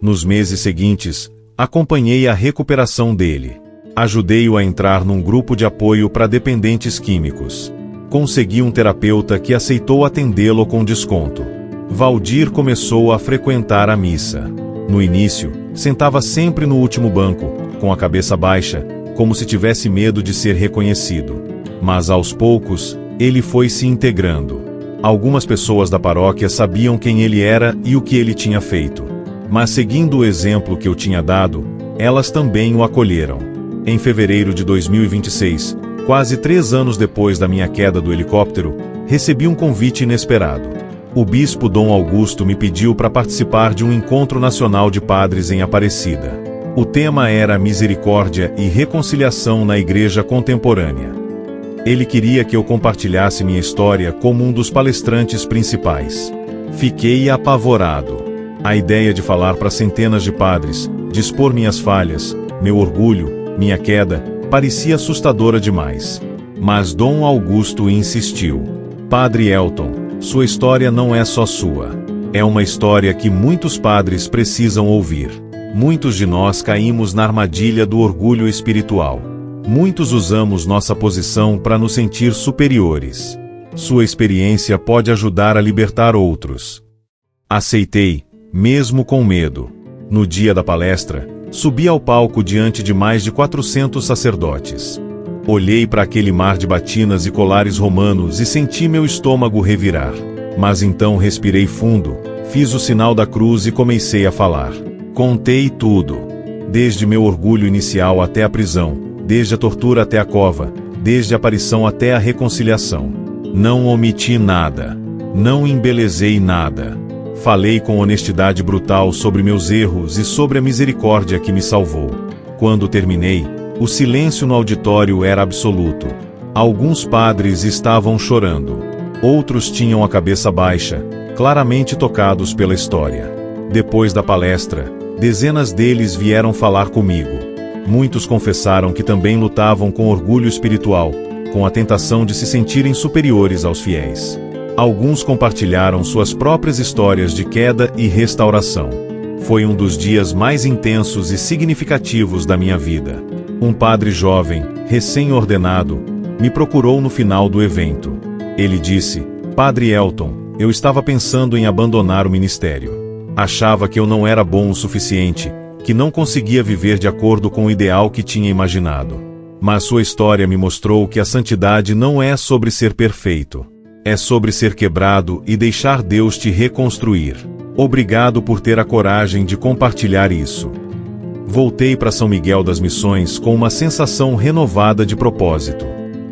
Nos meses seguintes, acompanhei a recuperação dele. Ajudei-o a entrar num grupo de apoio para dependentes químicos. Consegui um terapeuta que aceitou atendê-lo com desconto. Valdir começou a frequentar a missa. No início, sentava sempre no último banco, com a cabeça baixa, como se tivesse medo de ser reconhecido. Mas aos poucos, ele foi se integrando. Algumas pessoas da paróquia sabiam quem ele era e o que ele tinha feito. Mas seguindo o exemplo que eu tinha dado, elas também o acolheram. Em fevereiro de 2026, quase 3 anos depois da minha queda do helicóptero, recebi um convite inesperado. O bispo Dom Augusto me pediu para participar de um encontro nacional de padres em Aparecida. O tema era misericórdia e reconciliação na igreja contemporânea. Ele queria que eu compartilhasse minha história como um dos palestrantes principais. Fiquei apavorado. A ideia de falar para centenas de padres, de expor minhas falhas, meu orgulho, minha queda, parecia assustadora demais. Mas Dom Augusto insistiu. Padre Elton, sua história não é só sua. É uma história que muitos padres precisam ouvir. Muitos de nós caímos na armadilha do orgulho espiritual. Muitos usamos nossa posição para nos sentir superiores. Sua experiência pode ajudar a libertar outros. Aceitei, mesmo com medo. No dia da palestra, subi ao palco diante de mais de 400 sacerdotes. Olhei para aquele mar de batinas e colares romanos e senti meu estômago revirar. Mas então respirei fundo, fiz o sinal da cruz e comecei a falar. Contei tudo. Desde meu orgulho inicial até a prisão, desde a tortura até a cova, desde a aparição até a reconciliação. Não omiti nada. Não embelezei nada. Falei com honestidade brutal sobre meus erros e sobre a misericórdia que me salvou. Quando terminei, o silêncio no auditório era absoluto. Alguns padres estavam chorando. Outros tinham a cabeça baixa, claramente tocados pela história. Depois da palestra, dezenas deles vieram falar comigo. Muitos confessaram que também lutavam com orgulho espiritual, com a tentação de se sentirem superiores aos fiéis. Alguns compartilharam suas próprias histórias de queda e restauração. Foi um dos dias mais intensos e significativos da minha vida. Um padre jovem, recém-ordenado, me procurou no final do evento. Ele disse: Padre Elton, eu estava pensando em abandonar o ministério. Achava que eu não era bom o suficiente, que não conseguia viver de acordo com o ideal que tinha imaginado. Mas sua história me mostrou que a santidade não é sobre ser perfeito. É sobre ser quebrado e deixar Deus te reconstruir. Obrigado por ter a coragem de compartilhar isso. Voltei para São Miguel das Missões com uma sensação renovada de propósito.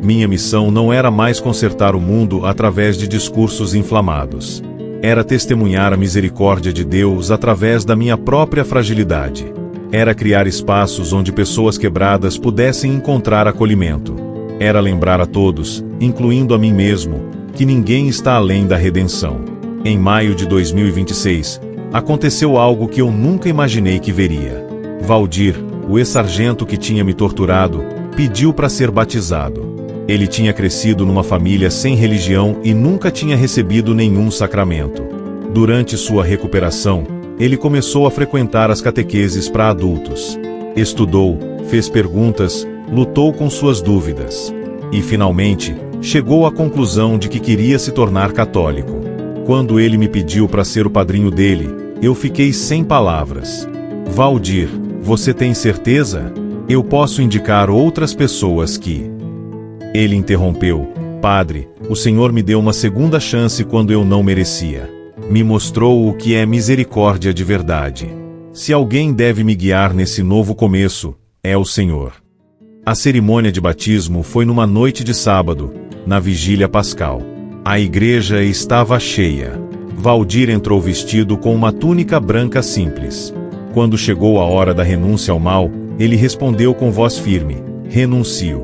Minha missão não era mais consertar o mundo através de discursos inflamados. Era testemunhar a misericórdia de Deus através da minha própria fragilidade. Era criar espaços onde pessoas quebradas pudessem encontrar acolhimento. Era lembrar a todos, incluindo a mim mesmo, que ninguém está além da redenção. Em maio de 2026, aconteceu algo que eu nunca imaginei que veria. Valdir, o ex-sargento que tinha me torturado, pediu para ser batizado. Ele tinha crescido numa família sem religião e nunca tinha recebido nenhum sacramento. Durante sua recuperação, ele começou a frequentar as catequeses para adultos. Estudou, fez perguntas, lutou com suas dúvidas. E, finalmente, chegou à conclusão de que queria se tornar católico. Quando ele me pediu para ser o padrinho dele, eu fiquei sem palavras. Valdir, você tem certeza? Eu posso indicar outras pessoas que... Ele interrompeu. Padre, o Senhor me deu uma segunda chance quando eu não merecia. Me mostrou o que é misericórdia de verdade. Se alguém deve me guiar nesse novo começo, é o Senhor. A cerimônia de batismo foi numa noite de sábado, na vigília pascal. A igreja estava cheia. Valdir entrou vestido com uma túnica branca simples. Quando chegou a hora da renúncia ao mal, ele respondeu com voz firme: renuncio.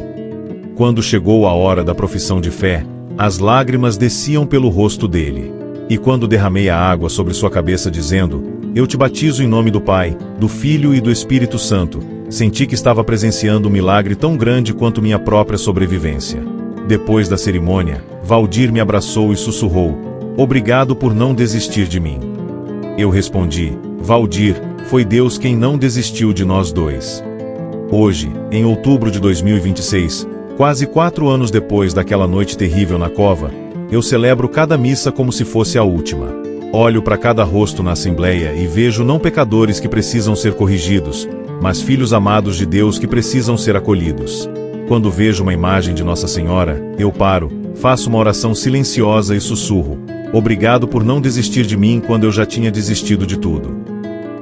Quando chegou a hora da profissão de fé, as lágrimas desciam pelo rosto dele. E quando derramei a água sobre sua cabeça dizendo: eu te batizo em nome do Pai, do Filho e do Espírito Santo, senti que estava presenciando um milagre tão grande quanto minha própria sobrevivência. Depois da cerimônia, Valdir me abraçou e sussurrou: obrigado por não desistir de mim. Eu respondi: Valdir, foi Deus quem não desistiu de nós dois. Hoje, em outubro de 2026, quase 4 anos depois daquela noite terrível na cova, eu celebro cada missa como se fosse a última. Olho para cada rosto na Assembleia e vejo não pecadores que precisam ser corrigidos, mas filhos amados de Deus que precisam ser acolhidos. Quando vejo uma imagem de Nossa Senhora, eu paro, faço uma oração silenciosa e sussurro: obrigado por não desistir de mim quando eu já tinha desistido de tudo.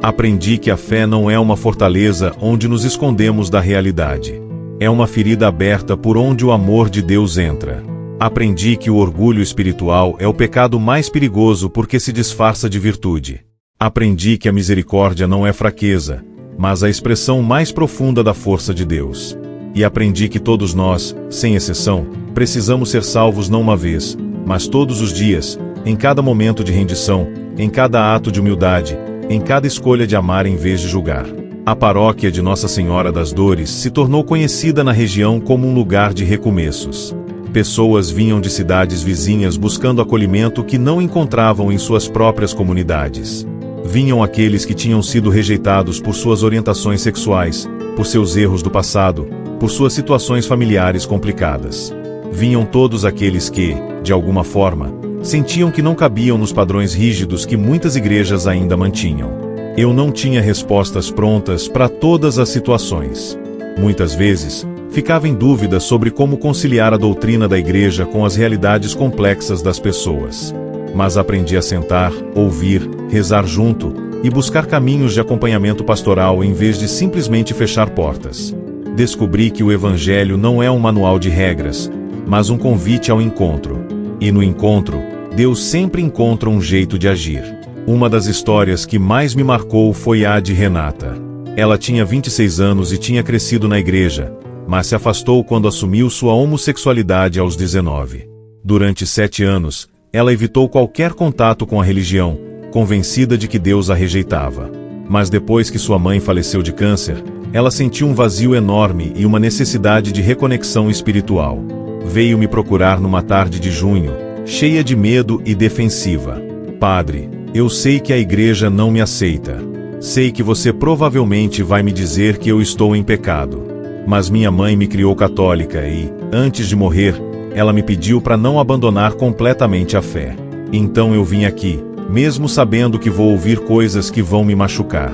Aprendi que a fé não é uma fortaleza onde nos escondemos da realidade. É uma ferida aberta por onde o amor de Deus entra. Aprendi que o orgulho espiritual é o pecado mais perigoso porque se disfarça de virtude. Aprendi que a misericórdia não é fraqueza, mas a expressão mais profunda da força de Deus. E aprendi que todos nós, sem exceção, precisamos ser salvos não uma vez, mas todos os dias, em cada momento de rendição, em cada ato de humildade, em cada escolha de amar em vez de julgar. A paróquia de Nossa Senhora das Dores se tornou conhecida na região como um lugar de recomeços. Pessoas vinham de cidades vizinhas buscando acolhimento que não encontravam em suas próprias comunidades. Vinham aqueles que tinham sido rejeitados por suas orientações sexuais, por seus erros do passado, por suas situações familiares complicadas. Vinham todos aqueles que, de alguma forma, sentiam que não cabiam nos padrões rígidos que muitas igrejas ainda mantinham. Eu não tinha respostas prontas para todas as situações. Muitas vezes, ficava em dúvida sobre como conciliar a doutrina da igreja com as realidades complexas das pessoas. Mas aprendi a sentar, ouvir, rezar junto e buscar caminhos de acompanhamento pastoral em vez de simplesmente fechar portas. Descobri que o Evangelho não é um manual de regras, mas um convite ao encontro. E no encontro, Deus sempre encontra um jeito de agir. Uma das histórias que mais me marcou foi a de Renata. Ela tinha 26 anos e tinha crescido na igreja, mas se afastou quando assumiu sua homossexualidade aos 19. Durante 7 anos, ela evitou qualquer contato com a religião, convencida de que Deus a rejeitava. Mas depois que sua mãe faleceu de câncer, ela sentiu um vazio enorme e uma necessidade de reconexão espiritual. Veio me procurar numa tarde de junho, cheia de medo e defensiva. Padre, eu sei que a igreja não me aceita. Sei que você provavelmente vai me dizer que eu estou em pecado. Mas minha mãe me criou católica e, antes de morrer, ela me pediu para não abandonar completamente a fé. Então eu vim aqui, mesmo sabendo que vou ouvir coisas que vão me machucar.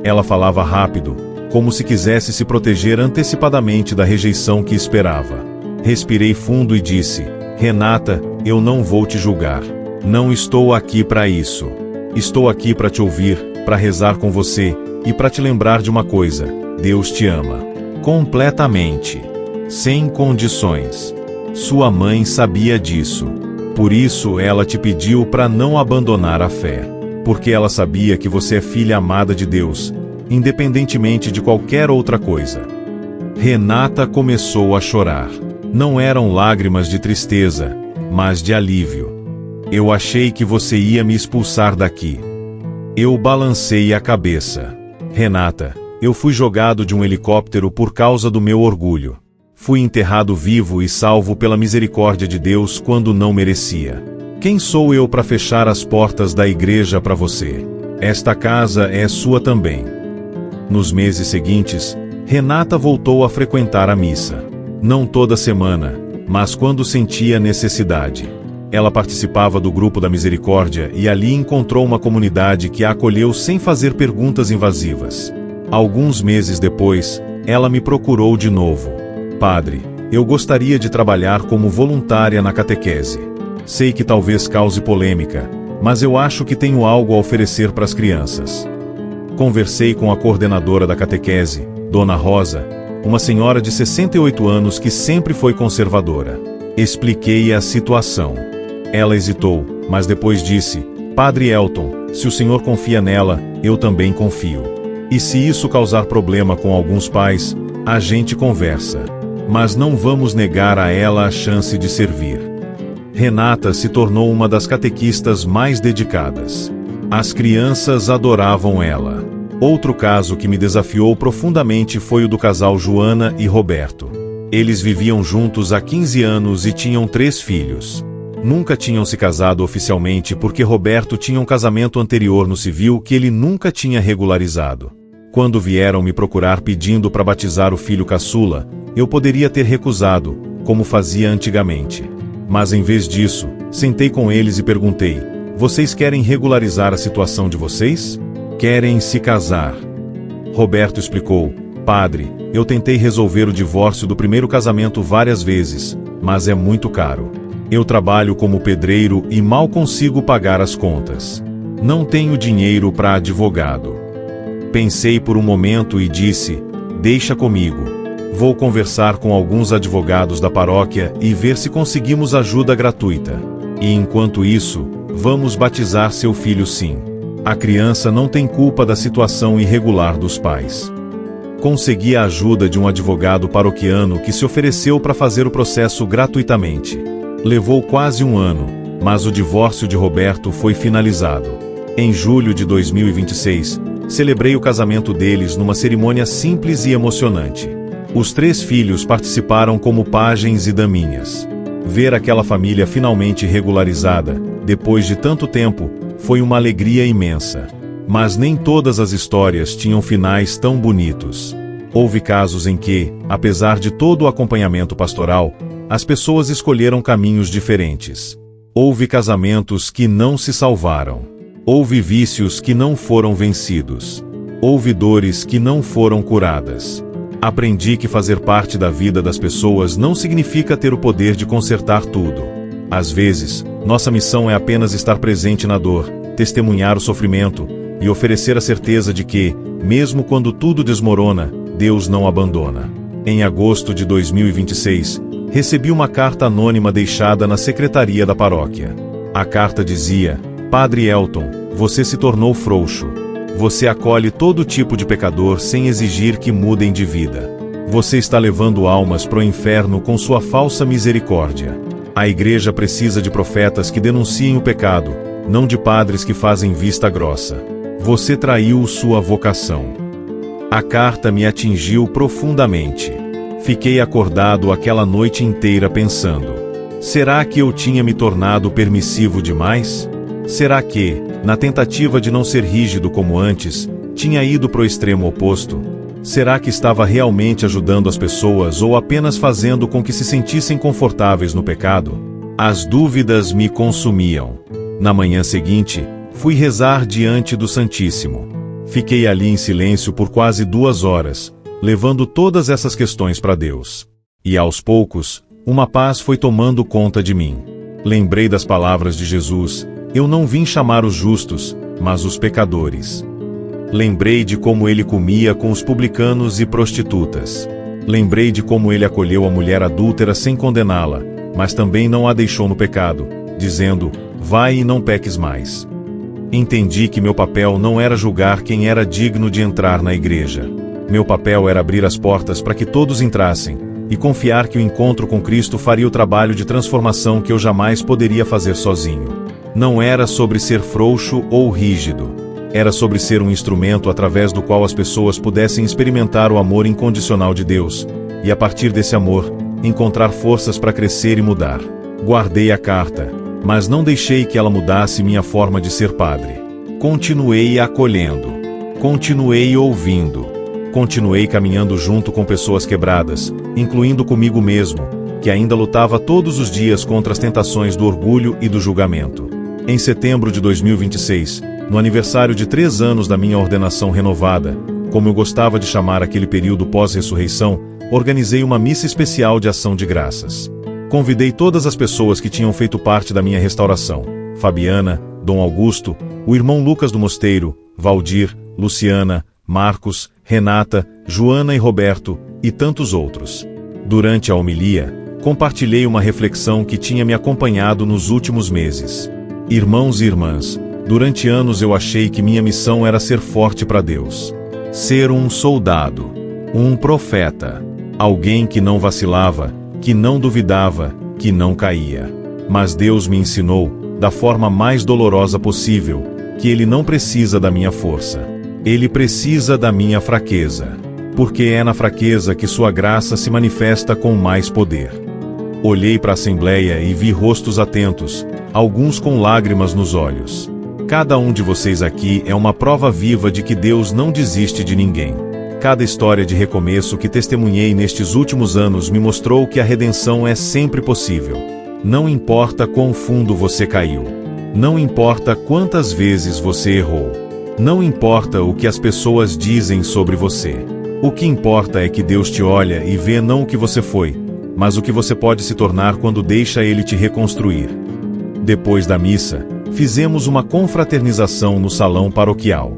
Ela falava rápido, como se quisesse se proteger antecipadamente da rejeição que esperava. Respirei fundo e disse: Renata, eu não vou te julgar. Não estou aqui para isso. Estou aqui para te ouvir, para rezar com você, e para te lembrar de uma coisa: Deus te ama. Completamente. Sem condições. Sua mãe sabia disso. Por isso ela te pediu para não abandonar a fé. Porque ela sabia que você é filha amada de Deus, independentemente de qualquer outra coisa. Renata começou a chorar. Não eram lágrimas de tristeza, mas de alívio. Eu achei que você ia me expulsar daqui. Eu balancei a cabeça. Renata, eu fui jogado de um helicóptero por causa do meu orgulho. Fui enterrado vivo e salvo pela misericórdia de Deus quando não merecia. Quem sou eu para fechar as portas da igreja para você? Esta casa é sua também. Nos meses seguintes, Renata voltou a frequentar a missa. Não toda semana, mas quando sentia necessidade. Ela participava do grupo da misericórdia e ali encontrou uma comunidade que a acolheu sem fazer perguntas invasivas. Alguns meses depois, ela me procurou de novo. Padre, eu gostaria de trabalhar como voluntária na catequese. Sei que talvez cause polêmica, mas eu acho que tenho algo a oferecer para as crianças. Conversei com a coordenadora da catequese, Dona Rosa, uma senhora de 68 anos que sempre foi conservadora. Expliquei a situação. Ela hesitou, mas depois disse: Padre Elton, se o senhor confia nela, eu também confio. E se isso causar problema com alguns pais, a gente conversa. Mas não vamos negar a ela a chance de servir. Renata se tornou uma das catequistas mais dedicadas. As crianças adoravam ela. Outro caso que me desafiou profundamente foi o do casal Joana e Roberto. Eles viviam juntos há 15 anos e tinham 3 filhos. Nunca tinham se casado oficialmente porque Roberto tinha um casamento anterior no civil que ele nunca tinha regularizado. Quando vieram me procurar pedindo para batizar o filho caçula, eu poderia ter recusado, como fazia antigamente. Mas em vez disso, sentei com eles e perguntei: vocês querem regularizar a situação de vocês? Querem se casar? Roberto explicou: Padre, eu tentei resolver o divórcio do primeiro casamento várias vezes, mas é muito caro. Eu trabalho como pedreiro e mal consigo pagar as contas. Não tenho dinheiro para advogado. Pensei por um momento e disse: deixa comigo. Vou conversar com alguns advogados da paróquia e ver se conseguimos ajuda gratuita. E enquanto isso, vamos batizar seu filho sim. A criança não tem culpa da situação irregular dos pais. Consegui a ajuda de um advogado paroquiano que se ofereceu para fazer o processo gratuitamente. Levou quase um ano, mas o divórcio de Roberto foi finalizado. Em julho de 2026, celebrei o casamento deles numa cerimônia simples e emocionante. Os 3 filhos participaram como pajens e daminhas. Ver aquela família finalmente regularizada, depois de tanto tempo, foi uma alegria imensa. Mas nem todas as histórias tinham finais tão bonitos. Houve casos em que, apesar de todo o acompanhamento pastoral, as pessoas escolheram caminhos diferentes. Houve casamentos que não se salvaram. Houve vícios que não foram vencidos. Houve dores que não foram curadas. Aprendi que fazer parte da vida das pessoas não significa ter o poder de consertar tudo. Às vezes, nossa missão é apenas estar presente na dor, testemunhar o sofrimento e oferecer a certeza de que, mesmo quando tudo desmorona, Deus não abandona. Em agosto de 2026, recebi uma carta anônima deixada na secretaria da paróquia. A carta dizia: Padre Elton, você se tornou frouxo. Você acolhe todo tipo de pecador sem exigir que mudem de vida. Você está levando almas para o inferno com sua falsa misericórdia. A igreja precisa de profetas que denunciem o pecado, não de padres que fazem vista grossa. Você traiu sua vocação. A carta me atingiu profundamente. Fiquei acordado aquela noite inteira pensando: será que eu tinha me tornado permissivo demais? Será que, na tentativa de não ser rígido como antes, tinha ido para o extremo oposto? Será que estava realmente ajudando as pessoas ou apenas fazendo com que se sentissem confortáveis no pecado? As dúvidas me consumiam. Na manhã seguinte, fui rezar diante do Santíssimo. Fiquei ali em silêncio por quase 2 horas, levando todas essas questões para Deus. E aos poucos, uma paz foi tomando conta de mim. Lembrei das palavras de Jesus: eu não vim chamar os justos, mas os pecadores. Lembrei de como ele comia com os publicanos e prostitutas. Lembrei de como ele acolheu a mulher adúltera sem condená-la, mas também não a deixou no pecado, dizendo: vai e não peques mais. Entendi que meu papel não era julgar quem era digno de entrar na igreja. Meu papel era abrir as portas para que todos entrassem, e confiar que o encontro com Cristo faria o trabalho de transformação que eu jamais poderia fazer sozinho. Não era sobre ser frouxo ou rígido. Era sobre ser um instrumento através do qual as pessoas pudessem experimentar o amor incondicional de Deus, e a partir desse amor, encontrar forças para crescer e mudar. Guardei a carta, mas não deixei que ela mudasse minha forma de ser padre. Continuei acolhendo, continuei ouvindo, continuei caminhando junto com pessoas quebradas, incluindo comigo mesmo, que ainda lutava todos os dias contra as tentações do orgulho e do julgamento. Em setembro de 2026, no aniversário de 3 anos da minha ordenação renovada, como eu gostava de chamar aquele período pós-ressurreição, organizei uma missa especial de ação de graças. Convidei todas as pessoas que tinham feito parte da minha restauração: Fabiana, Dom Augusto, o irmão Lucas do Mosteiro, Valdir, Luciana, Marcos, Renata, Joana e Roberto, e tantos outros. Durante a homilia, compartilhei uma reflexão que tinha me acompanhado nos últimos meses. Irmãos e irmãs, durante anos eu achei que minha missão era ser forte para Deus. Ser um soldado, um profeta, alguém que não vacilava, que não duvidava, que não caía. Mas Deus me ensinou, da forma mais dolorosa possível, que Ele não precisa da minha força. Ele precisa da minha fraqueza. Porque é na fraqueza que Sua graça se manifesta com mais poder. Olhei para a assembleia e vi rostos atentos, alguns com lágrimas nos olhos. Cada um de vocês aqui é uma prova viva de que Deus não desiste de ninguém. Cada história de recomeço que testemunhei nestes últimos anos me mostrou que a redenção é sempre possível. Não importa quão fundo você caiu. Não importa quantas vezes você errou. Não importa o que as pessoas dizem sobre você. O que importa é que Deus te olha e vê não o que você foi, mas o que você pode se tornar quando deixa Ele te reconstruir. Depois da missa, fizemos uma confraternização no salão paroquial.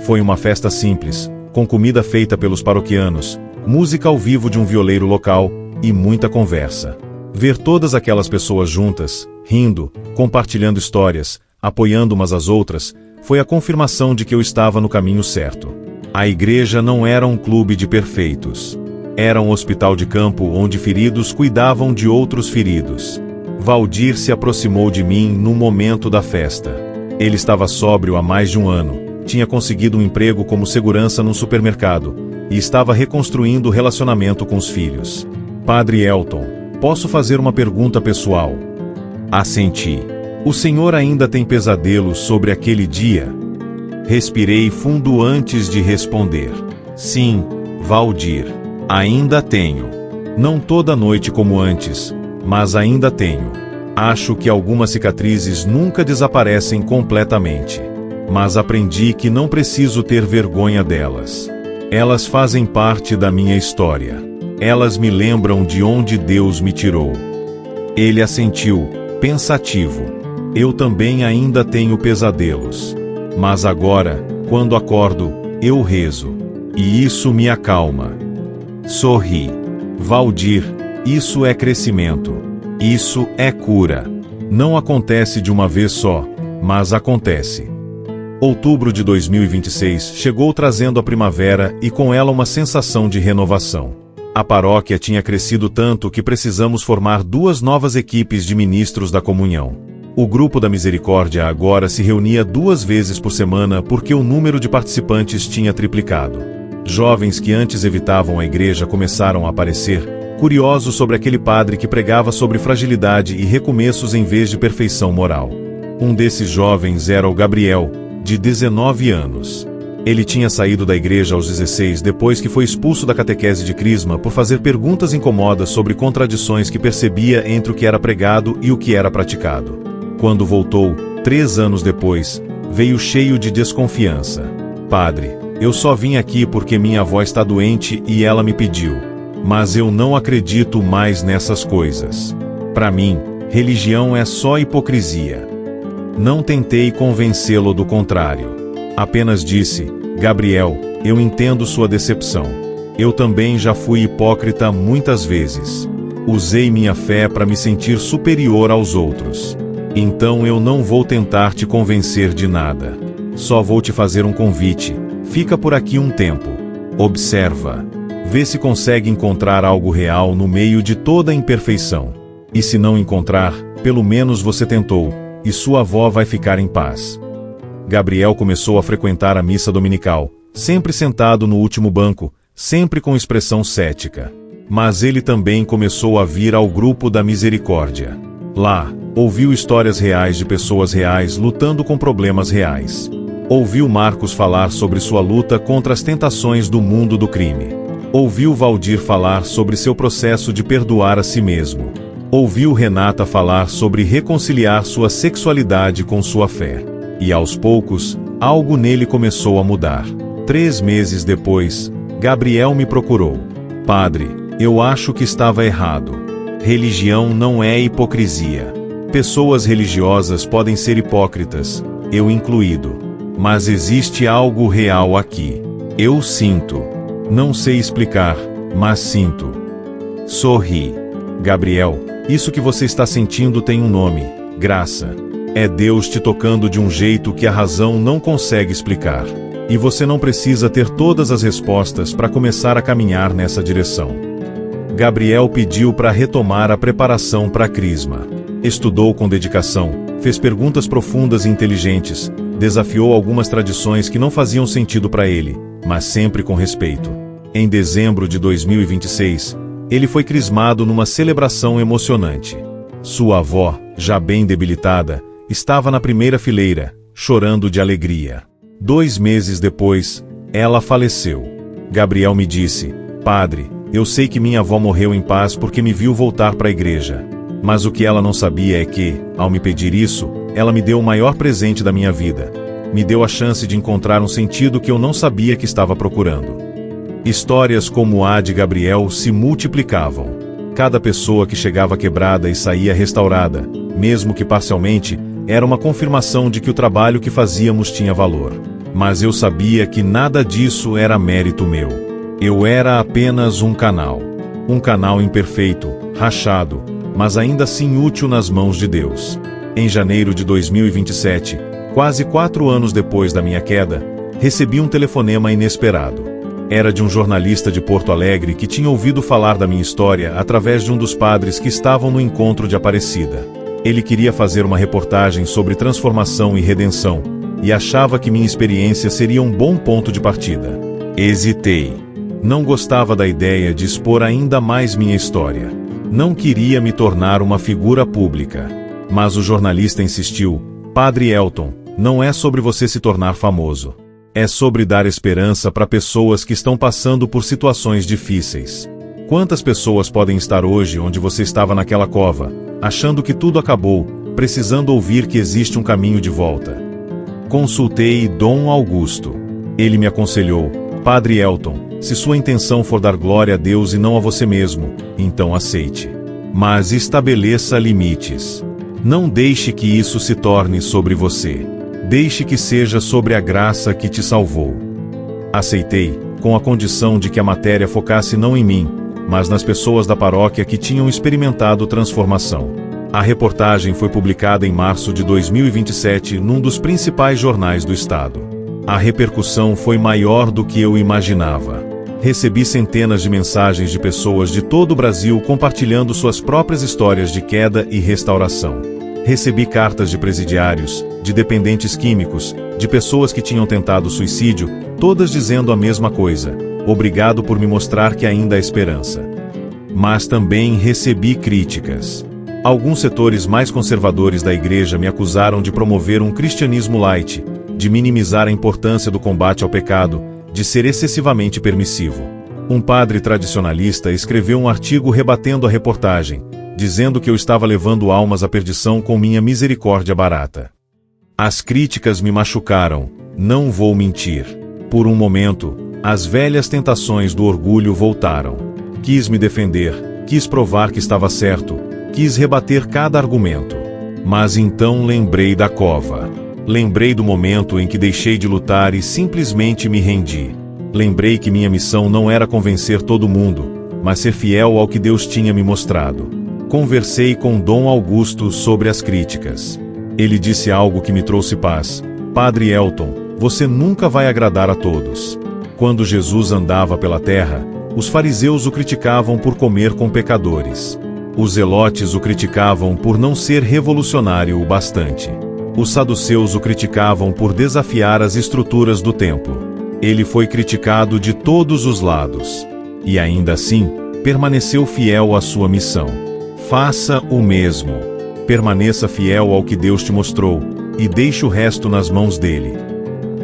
Foi uma festa simples, com comida feita pelos paroquianos, música ao vivo de um violeiro local e muita conversa. Ver todas aquelas pessoas juntas, rindo, compartilhando histórias, apoiando umas às outras, foi a confirmação de que eu estava no caminho certo. A igreja não era um clube de perfeitos. Era um hospital de campo onde feridos cuidavam de outros feridos. Valdir se aproximou de mim no momento da festa. Ele estava sóbrio há mais de 1 ano, tinha conseguido um emprego como segurança num supermercado e estava reconstruindo o relacionamento com os filhos. Padre Elton, posso fazer uma pergunta pessoal? Assenti. O senhor ainda tem pesadelos sobre aquele dia? Respirei fundo antes de responder. Sim, Valdir. Ainda tenho. Não toda noite como antes, mas ainda tenho. Acho que algumas cicatrizes nunca desaparecem completamente. Mas aprendi que não preciso ter vergonha delas. Elas fazem parte da minha história. Elas me lembram de onde Deus me tirou. Ele assentiu, pensativo. Eu também ainda tenho pesadelos. Mas agora, quando acordo, eu rezo. E isso me acalma. Sorri. Valdir, isso é crescimento. Isso é cura. Não acontece de uma vez só, mas acontece. Outubro de 2026 chegou trazendo a primavera e com ela uma sensação de renovação. A paróquia tinha crescido tanto que precisamos formar 2 novas equipes de ministros da comunhão. O grupo da misericórdia agora se reunia 2 vezes por semana porque o número de participantes tinha triplicado. Jovens que antes evitavam a igreja começaram a aparecer, curiosos sobre aquele padre que pregava sobre fragilidade e recomeços em vez de perfeição moral. Um desses jovens era o Gabriel, de 19 anos. Ele tinha saído da igreja aos 16 depois que foi expulso da catequese de Crisma por fazer perguntas incômodas sobre contradições que percebia entre o que era pregado e o que era praticado. Quando voltou, 3 anos depois, veio cheio de desconfiança. Padre, eu só vim aqui porque minha avó está doente e ela me pediu. Mas eu não acredito mais nessas coisas. Para mim, religião é só hipocrisia. Não tentei convencê-lo do contrário. Apenas disse, Gabriel, eu entendo sua decepção. Eu também já fui hipócrita muitas vezes. Usei minha fé para me sentir superior aos outros. Então eu não vou tentar te convencer de nada. Só vou te fazer um convite. Fica por aqui um tempo. Observa. Vê se consegue encontrar algo real no meio de toda a imperfeição. E se não encontrar, pelo menos você tentou, e sua avó vai ficar em paz. Gabriel começou a frequentar a missa dominical, sempre sentado no último banco, sempre com expressão cética. Mas ele também começou a vir ao grupo da misericórdia. Lá, ouviu histórias reais de pessoas reais lutando com problemas reais. Ouviu Marcos falar sobre sua luta contra as tentações do mundo do crime. Ouviu Valdir falar sobre seu processo de perdoar a si mesmo. Ouviu Renata falar sobre reconciliar sua sexualidade com sua fé. E aos poucos, algo nele começou a mudar. 3 meses depois, Gabriel me procurou. Padre, eu acho que estava errado. Religião não é hipocrisia. Pessoas religiosas podem ser hipócritas, eu incluído. Mas existe algo real aqui. Eu sinto. Não sei explicar, mas sinto. Sorri. Gabriel, isso que você está sentindo tem um nome: graça. É Deus te tocando de um jeito que a razão não consegue explicar. E você não precisa ter todas as respostas para começar a caminhar nessa direção. Gabriel pediu para retomar a preparação para a Crisma. Estudou com dedicação, fez perguntas profundas e inteligentes, desafiou algumas tradições que não faziam sentido para ele, mas sempre com respeito. Em dezembro de 2026, ele foi crismado numa celebração emocionante. Sua avó, já bem debilitada, estava na primeira fileira, chorando de alegria. 2 meses depois, ela faleceu. Gabriel me disse: Padre, eu sei que minha avó morreu em paz porque me viu voltar para a igreja. Mas o que ela não sabia é que, ao me pedir isso, ela me deu o maior presente da minha vida. Me deu a chance de encontrar um sentido que eu não sabia que estava procurando. Histórias como a de Gabriel se multiplicavam. Cada pessoa que chegava quebrada e saía restaurada, mesmo que parcialmente, era uma confirmação de que o trabalho que fazíamos tinha valor. Mas eu sabia que nada disso era mérito meu. Eu era apenas um canal. Um canal imperfeito, rachado, mas ainda assim útil nas mãos de Deus. Em janeiro de 2027, quase 4 anos depois da minha queda, recebi um telefonema inesperado. Era de um jornalista de Porto Alegre que tinha ouvido falar da minha história através de um dos padres que estavam no encontro de Aparecida. Ele queria fazer uma reportagem sobre transformação e redenção, e achava que minha experiência seria um bom ponto de partida. Hesitei. Não gostava da ideia de expor ainda mais minha história. Não queria me tornar uma figura pública. Mas o jornalista insistiu: Padre Elton, não é sobre você se tornar famoso. É sobre dar esperança para pessoas que estão passando por situações difíceis. Quantas pessoas podem estar hoje onde você estava naquela cova, achando que tudo acabou, precisando ouvir que existe um caminho de volta? Consultei Dom Augusto. Ele me aconselhou: Padre Elton, se sua intenção for dar glória a Deus e não a você mesmo, então aceite. Mas estabeleça limites. Não deixe que isso se torne sobre você. Deixe que seja sobre a graça que te salvou. Aceitei, com a condição de que a matéria focasse não em mim, mas nas pessoas da paróquia que tinham experimentado transformação. A reportagem foi publicada em março de 2027 num dos principais jornais do estado. A repercussão foi maior do que eu imaginava. Recebi centenas de mensagens de pessoas de todo o Brasil compartilhando suas próprias histórias de queda e restauração. Recebi cartas de presidiários, de dependentes químicos, de pessoas que tinham tentado suicídio, todas dizendo a mesma coisa: obrigado por me mostrar que ainda há esperança. Mas também recebi críticas. Alguns setores mais conservadores da igreja me acusaram de promover um cristianismo light, de minimizar a importância do combate ao pecado, de ser excessivamente permissivo. Um padre tradicionalista escreveu um artigo rebatendo a reportagem, dizendo que eu estava levando almas à perdição com minha misericórdia barata. As críticas me machucaram, não vou mentir. Por um momento, as velhas tentações do orgulho voltaram. Quis me defender, quis provar que estava certo, quis rebater cada argumento. Mas então lembrei da cova. Lembrei do momento em que deixei de lutar e simplesmente me rendi. Lembrei que minha missão não era convencer todo mundo, mas ser fiel ao que Deus tinha me mostrado. Conversei com Dom Augusto sobre as críticas. Ele disse algo que me trouxe paz: Padre Elton, você nunca vai agradar a todos. Quando Jesus andava pela terra, os fariseus o criticavam por comer com pecadores. Os zelotes o criticavam por não ser revolucionário o bastante. Os saduceus o criticavam por desafiar as estruturas do templo. Ele foi criticado de todos os lados. E ainda assim, permaneceu fiel à sua missão. Faça o mesmo. Permaneça fiel ao que Deus te mostrou, e deixe o resto nas mãos dele.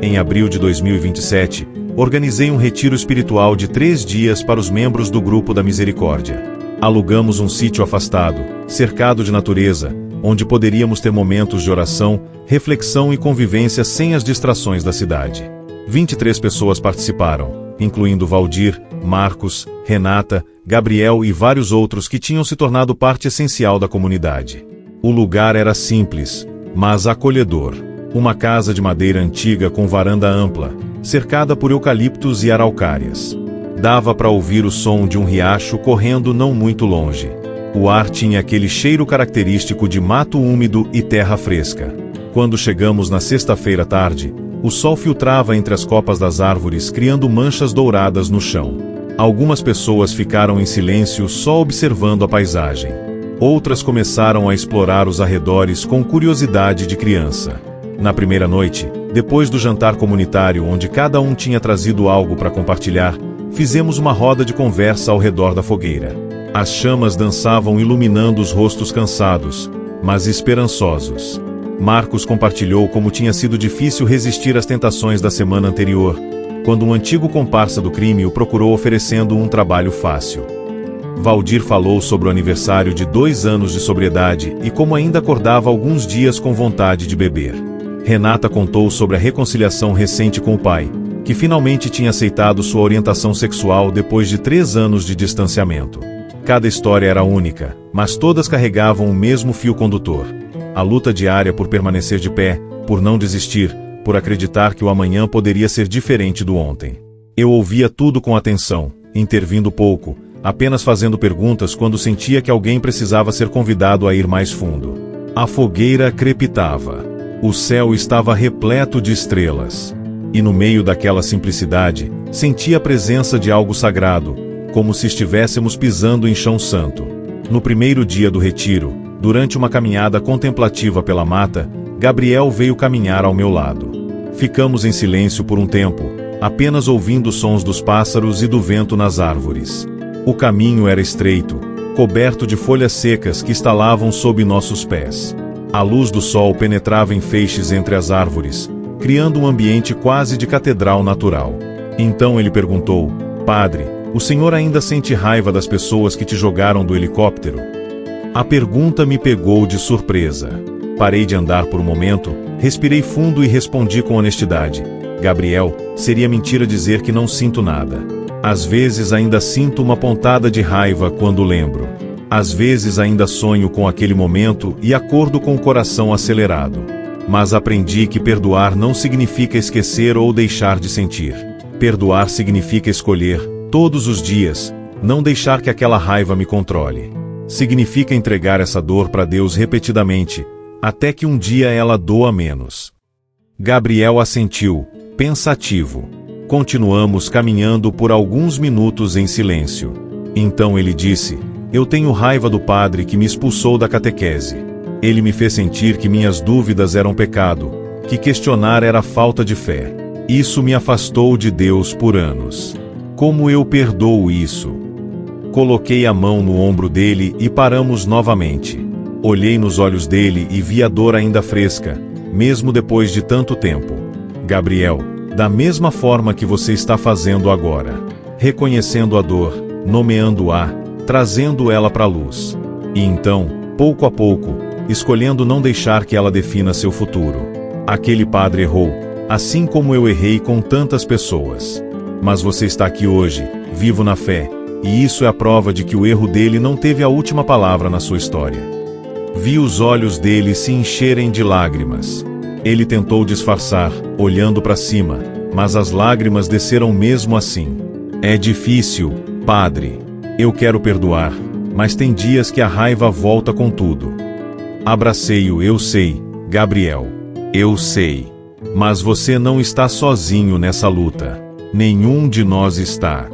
Em abril de 2027, organizei um retiro espiritual de 3 dias para os membros do Grupo da Misericórdia. Alugamos um sítio afastado, cercado de natureza, onde poderíamos ter momentos de oração, reflexão e convivência sem as distrações da cidade. 23 pessoas participaram, incluindo Valdir, Marcos, Renata, Gabriel e vários outros que tinham se tornado parte essencial da comunidade. O lugar era simples, mas acolhedor. Uma casa de madeira antiga com varanda ampla, cercada por eucaliptos e araucárias. Dava para ouvir o som de um riacho correndo não muito longe. O ar tinha aquele cheiro característico de mato úmido e terra fresca. Quando chegamos na sexta-feira à tarde, o sol filtrava entre as copas das árvores, criando manchas douradas no chão. Algumas pessoas ficaram em silêncio só observando a paisagem. Outras começaram a explorar os arredores com curiosidade de criança. Na primeira noite, depois do jantar comunitário onde cada um tinha trazido algo para compartilhar, fizemos uma roda de conversa ao redor da fogueira. As chamas dançavam iluminando os rostos cansados, mas esperançosos. Marcos compartilhou como tinha sido difícil resistir às tentações da semana anterior, quando um antigo comparsa do crime o procurou oferecendo um trabalho fácil. Valdir falou sobre o aniversário de 2 anos de sobriedade e como ainda acordava alguns dias com vontade de beber. Renata contou sobre a reconciliação recente com o pai, que finalmente tinha aceitado sua orientação sexual depois de 3 anos de distanciamento. Cada história era única, mas todas carregavam o mesmo fio condutor. A luta diária por permanecer de pé, por não desistir, por acreditar que o amanhã poderia ser diferente do ontem. Eu ouvia tudo com atenção, intervindo pouco, apenas fazendo perguntas quando sentia que alguém precisava ser convidado a ir mais fundo. A fogueira crepitava. O céu estava repleto de estrelas. E no meio daquela simplicidade, sentia a presença de algo sagrado, como se estivéssemos pisando em chão santo. No primeiro dia do retiro, durante uma caminhada contemplativa pela mata, Gabriel veio caminhar ao meu lado. Ficamos em silêncio por um tempo, apenas ouvindo os sons dos pássaros e do vento nas árvores. O caminho era estreito, coberto de folhas secas que estalavam sob nossos pés. A luz do sol penetrava em feixes entre as árvores, criando um ambiente quase de catedral natural. Então ele perguntou: "Padre, o senhor ainda sente raiva das pessoas que te jogaram do helicóptero?" A pergunta me pegou de surpresa. Parei de andar por um momento, respirei fundo e respondi com honestidade: "Gabriel, seria mentira dizer que não sinto nada. Às vezes ainda sinto uma pontada de raiva quando lembro. Às vezes ainda sonho com aquele momento e acordo com o coração acelerado. Mas aprendi que perdoar não significa esquecer ou deixar de sentir. Perdoar significa escolher, todos os dias, não deixar que aquela raiva me controle. Significa entregar essa dor para Deus repetidamente, até que um dia ela doa menos." Gabriel assentiu, pensativo. Continuamos caminhando por alguns minutos em silêncio. Então ele disse: "Eu tenho raiva do padre que me expulsou da catequese. Ele me fez sentir que minhas dúvidas eram pecado, que questionar era falta de fé. Isso me afastou de Deus por anos. Como eu perdoo isso?" Coloquei a mão no ombro dele e paramos novamente. Olhei nos olhos dele e vi a dor ainda fresca, mesmo depois de tanto tempo. "Gabriel, da mesma forma que você está fazendo agora, reconhecendo a dor, nomeando-a, trazendo ela para a luz. E então, pouco a pouco, escolhendo não deixar que ela defina seu futuro. Aquele padre errou, assim como eu errei com tantas pessoas. Mas você está aqui hoje, vivo na fé, e isso é a prova de que o erro dele não teve a última palavra na sua história." Vi os olhos dele se encherem de lágrimas. Ele tentou disfarçar, olhando para cima, mas as lágrimas desceram mesmo assim. "É difícil, padre. Eu quero perdoar, mas tem dias que a raiva volta com tudo." Abracei-o. "Eu sei, Gabriel. Eu sei. Mas você não está sozinho nessa luta. Nenhum de nós está."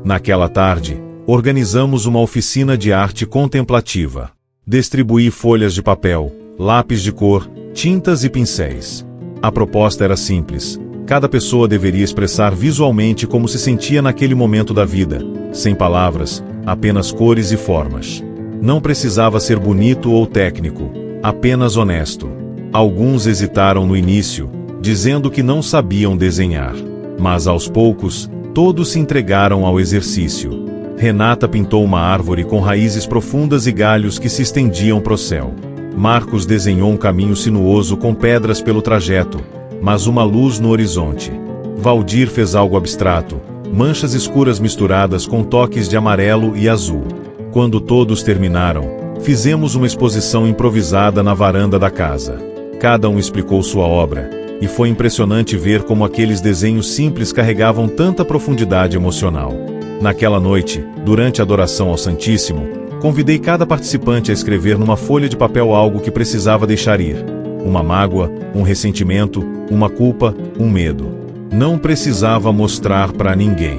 Naquela tarde, organizamos uma oficina de arte contemplativa. Distribuí folhas de papel, lápis de cor, tintas e pincéis. A proposta era simples. Cada pessoa deveria expressar visualmente como se sentia naquele momento da vida, sem palavras, apenas cores e formas. Não precisava ser bonito ou técnico, apenas honesto. Alguns hesitaram no início, dizendo que não sabiam desenhar. Mas aos poucos, todos se entregaram ao exercício. Renata pintou uma árvore com raízes profundas e galhos que se estendiam para o céu. Marcos desenhou um caminho sinuoso com pedras pelo trajeto, mas uma luz no horizonte. Valdir fez algo abstrato, manchas escuras misturadas com toques de amarelo e azul. Quando todos terminaram, fizemos uma exposição improvisada na varanda da casa. Cada um explicou sua obra, e foi impressionante ver como aqueles desenhos simples carregavam tanta profundidade emocional. Naquela noite, durante a adoração ao Santíssimo, convidei cada participante a escrever numa folha de papel algo que precisava deixar ir. Uma mágoa, um ressentimento, uma culpa, um medo. Não precisava mostrar para ninguém.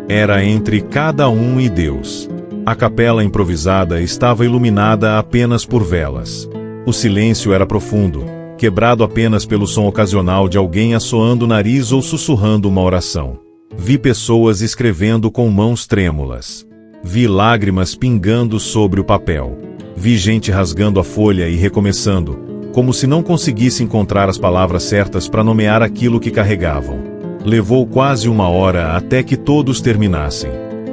Era entre cada um e Deus. A capela improvisada estava iluminada apenas por velas. O silêncio era profundo, quebrado apenas pelo som ocasional de alguém assoando o nariz ou sussurrando uma oração. Vi pessoas escrevendo com mãos trêmulas. Vi lágrimas pingando sobre o papel. Vi gente rasgando a folha e recomeçando, como se não conseguisse encontrar as palavras certas para nomear aquilo que carregavam. Levou quase 1 hora até que todos terminassem.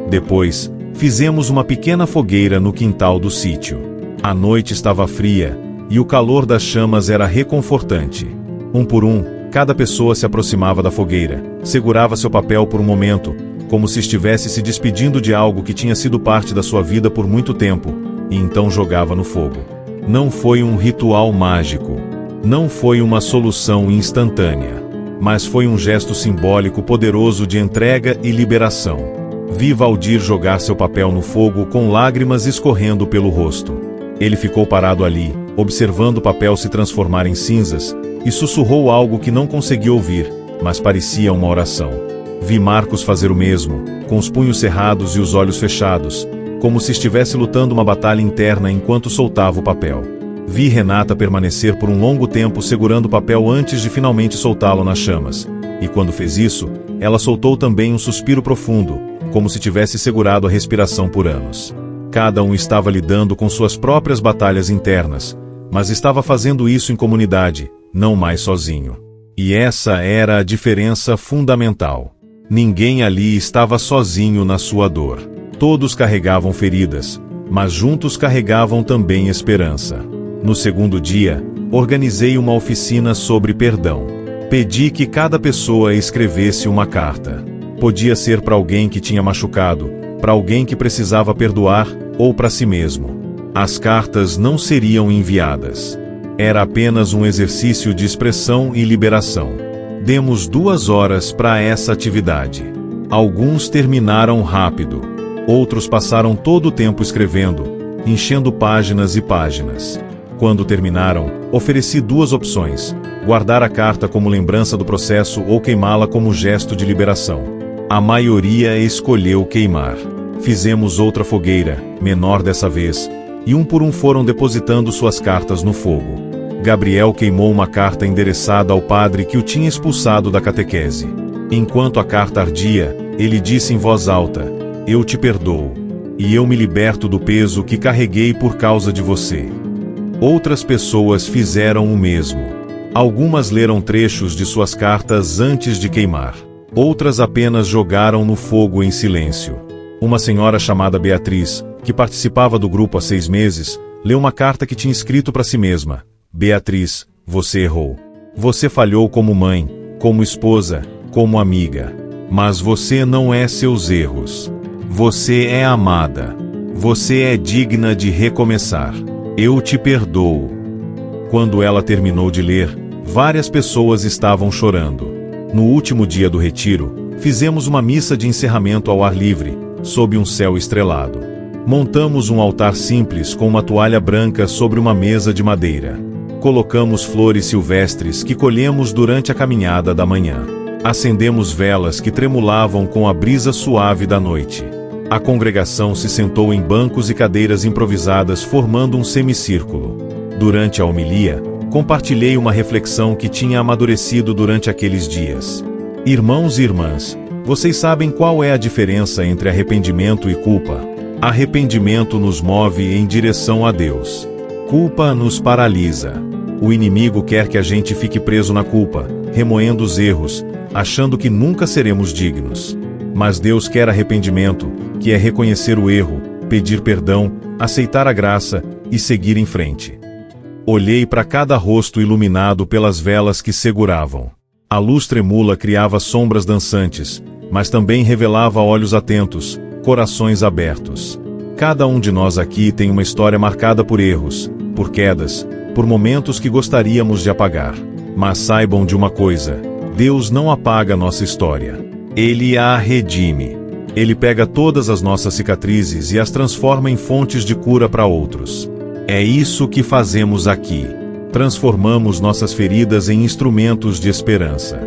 Depois, fizemos uma pequena fogueira no quintal do sítio. A noite estava fria, e o calor das chamas era reconfortante. Um por um, cada pessoa se aproximava da fogueira, segurava seu papel por um momento, como se estivesse se despedindo de algo que tinha sido parte da sua vida por muito tempo, e então jogava no fogo. Não foi um ritual mágico. Não foi uma solução instantânea. Mas foi um gesto simbólico poderoso de entrega e liberação. Vi Valdir jogar seu papel no fogo com lágrimas escorrendo pelo rosto. Ele ficou parado ali, observando o papel se transformar em cinzas, e sussurrou algo que não conseguia ouvir, mas parecia uma oração. Vi Marcos fazer o mesmo, com os punhos cerrados e os olhos fechados, como se estivesse lutando uma batalha interna enquanto soltava o papel. Vi Renata permanecer por um longo tempo segurando o papel antes de finalmente soltá-lo nas chamas, e quando fez isso, ela soltou também um suspiro profundo, como se tivesse segurado a respiração por anos. Cada um estava lidando com suas próprias batalhas internas, mas estava fazendo isso em comunidade, não mais sozinho. E essa era a diferença fundamental. Ninguém ali estava sozinho na sua dor. Todos carregavam feridas, mas juntos carregavam também esperança. No segundo dia, organizei uma oficina sobre perdão. Pedi que cada pessoa escrevesse uma carta. Podia ser para alguém que tinha machucado, para alguém que precisava perdoar, ou para si mesmo. As cartas não seriam enviadas. Era apenas um exercício de expressão e liberação. Demos 2 horas para essa atividade. Alguns terminaram rápido. Outros passaram todo o tempo escrevendo, enchendo páginas e páginas. Quando terminaram, ofereci 2 opções: guardar a carta como lembrança do processo ou queimá-la como gesto de liberação. A maioria escolheu queimar. Fizemos outra fogueira, menor dessa vez, e um por um foram depositando suas cartas no fogo. Gabriel queimou uma carta endereçada ao padre que o tinha expulsado da catequese. Enquanto a carta ardia, ele disse em voz alta: "Eu te perdoo, e eu me liberto do peso que carreguei por causa de você." Outras pessoas fizeram o mesmo. Algumas leram trechos de suas cartas antes de queimar. Outras apenas jogaram no fogo em silêncio. Uma senhora chamada Beatriz, que participava do grupo há 6 meses, leu uma carta que tinha escrito para si mesma: "Beatriz, você errou. Você falhou como mãe, como esposa, como amiga. Mas você não é seus erros. Você é amada. Você é digna de recomeçar. Eu te perdoo." Quando ela terminou de ler, várias pessoas estavam chorando. No último dia do retiro, fizemos uma missa de encerramento ao ar livre, sob um céu estrelado. Montamos um altar simples com uma toalha branca sobre uma mesa de madeira. Colocamos flores silvestres que colhemos durante a caminhada da manhã. Acendemos velas que tremulavam com a brisa suave da noite. A congregação se sentou em bancos e cadeiras improvisadas formando um semicírculo. Durante a homilia, compartilhei uma reflexão que tinha amadurecido durante aqueles dias. Irmãos e irmãs, vocês sabem qual é a diferença entre arrependimento e culpa? Arrependimento nos move em direção a Deus. Culpa nos paralisa. O inimigo quer que a gente fique preso na culpa, remoendo os erros, achando que nunca seremos dignos. Mas Deus quer arrependimento, que é reconhecer o erro, pedir perdão, aceitar a graça e seguir em frente. Olhei para cada rosto iluminado pelas velas que seguravam. A luz tremula criava sombras dançantes, mas também revelava olhos atentos, corações abertos. Cada um de nós aqui tem uma história marcada por erros, por quedas, por momentos que gostaríamos de apagar. Mas saibam de uma coisa: Deus não apaga nossa história. Ele a redime. Ele pega todas as nossas cicatrizes e as transforma em fontes de cura para outros. É isso que fazemos aqui. Transformamos nossas feridas em instrumentos de esperança.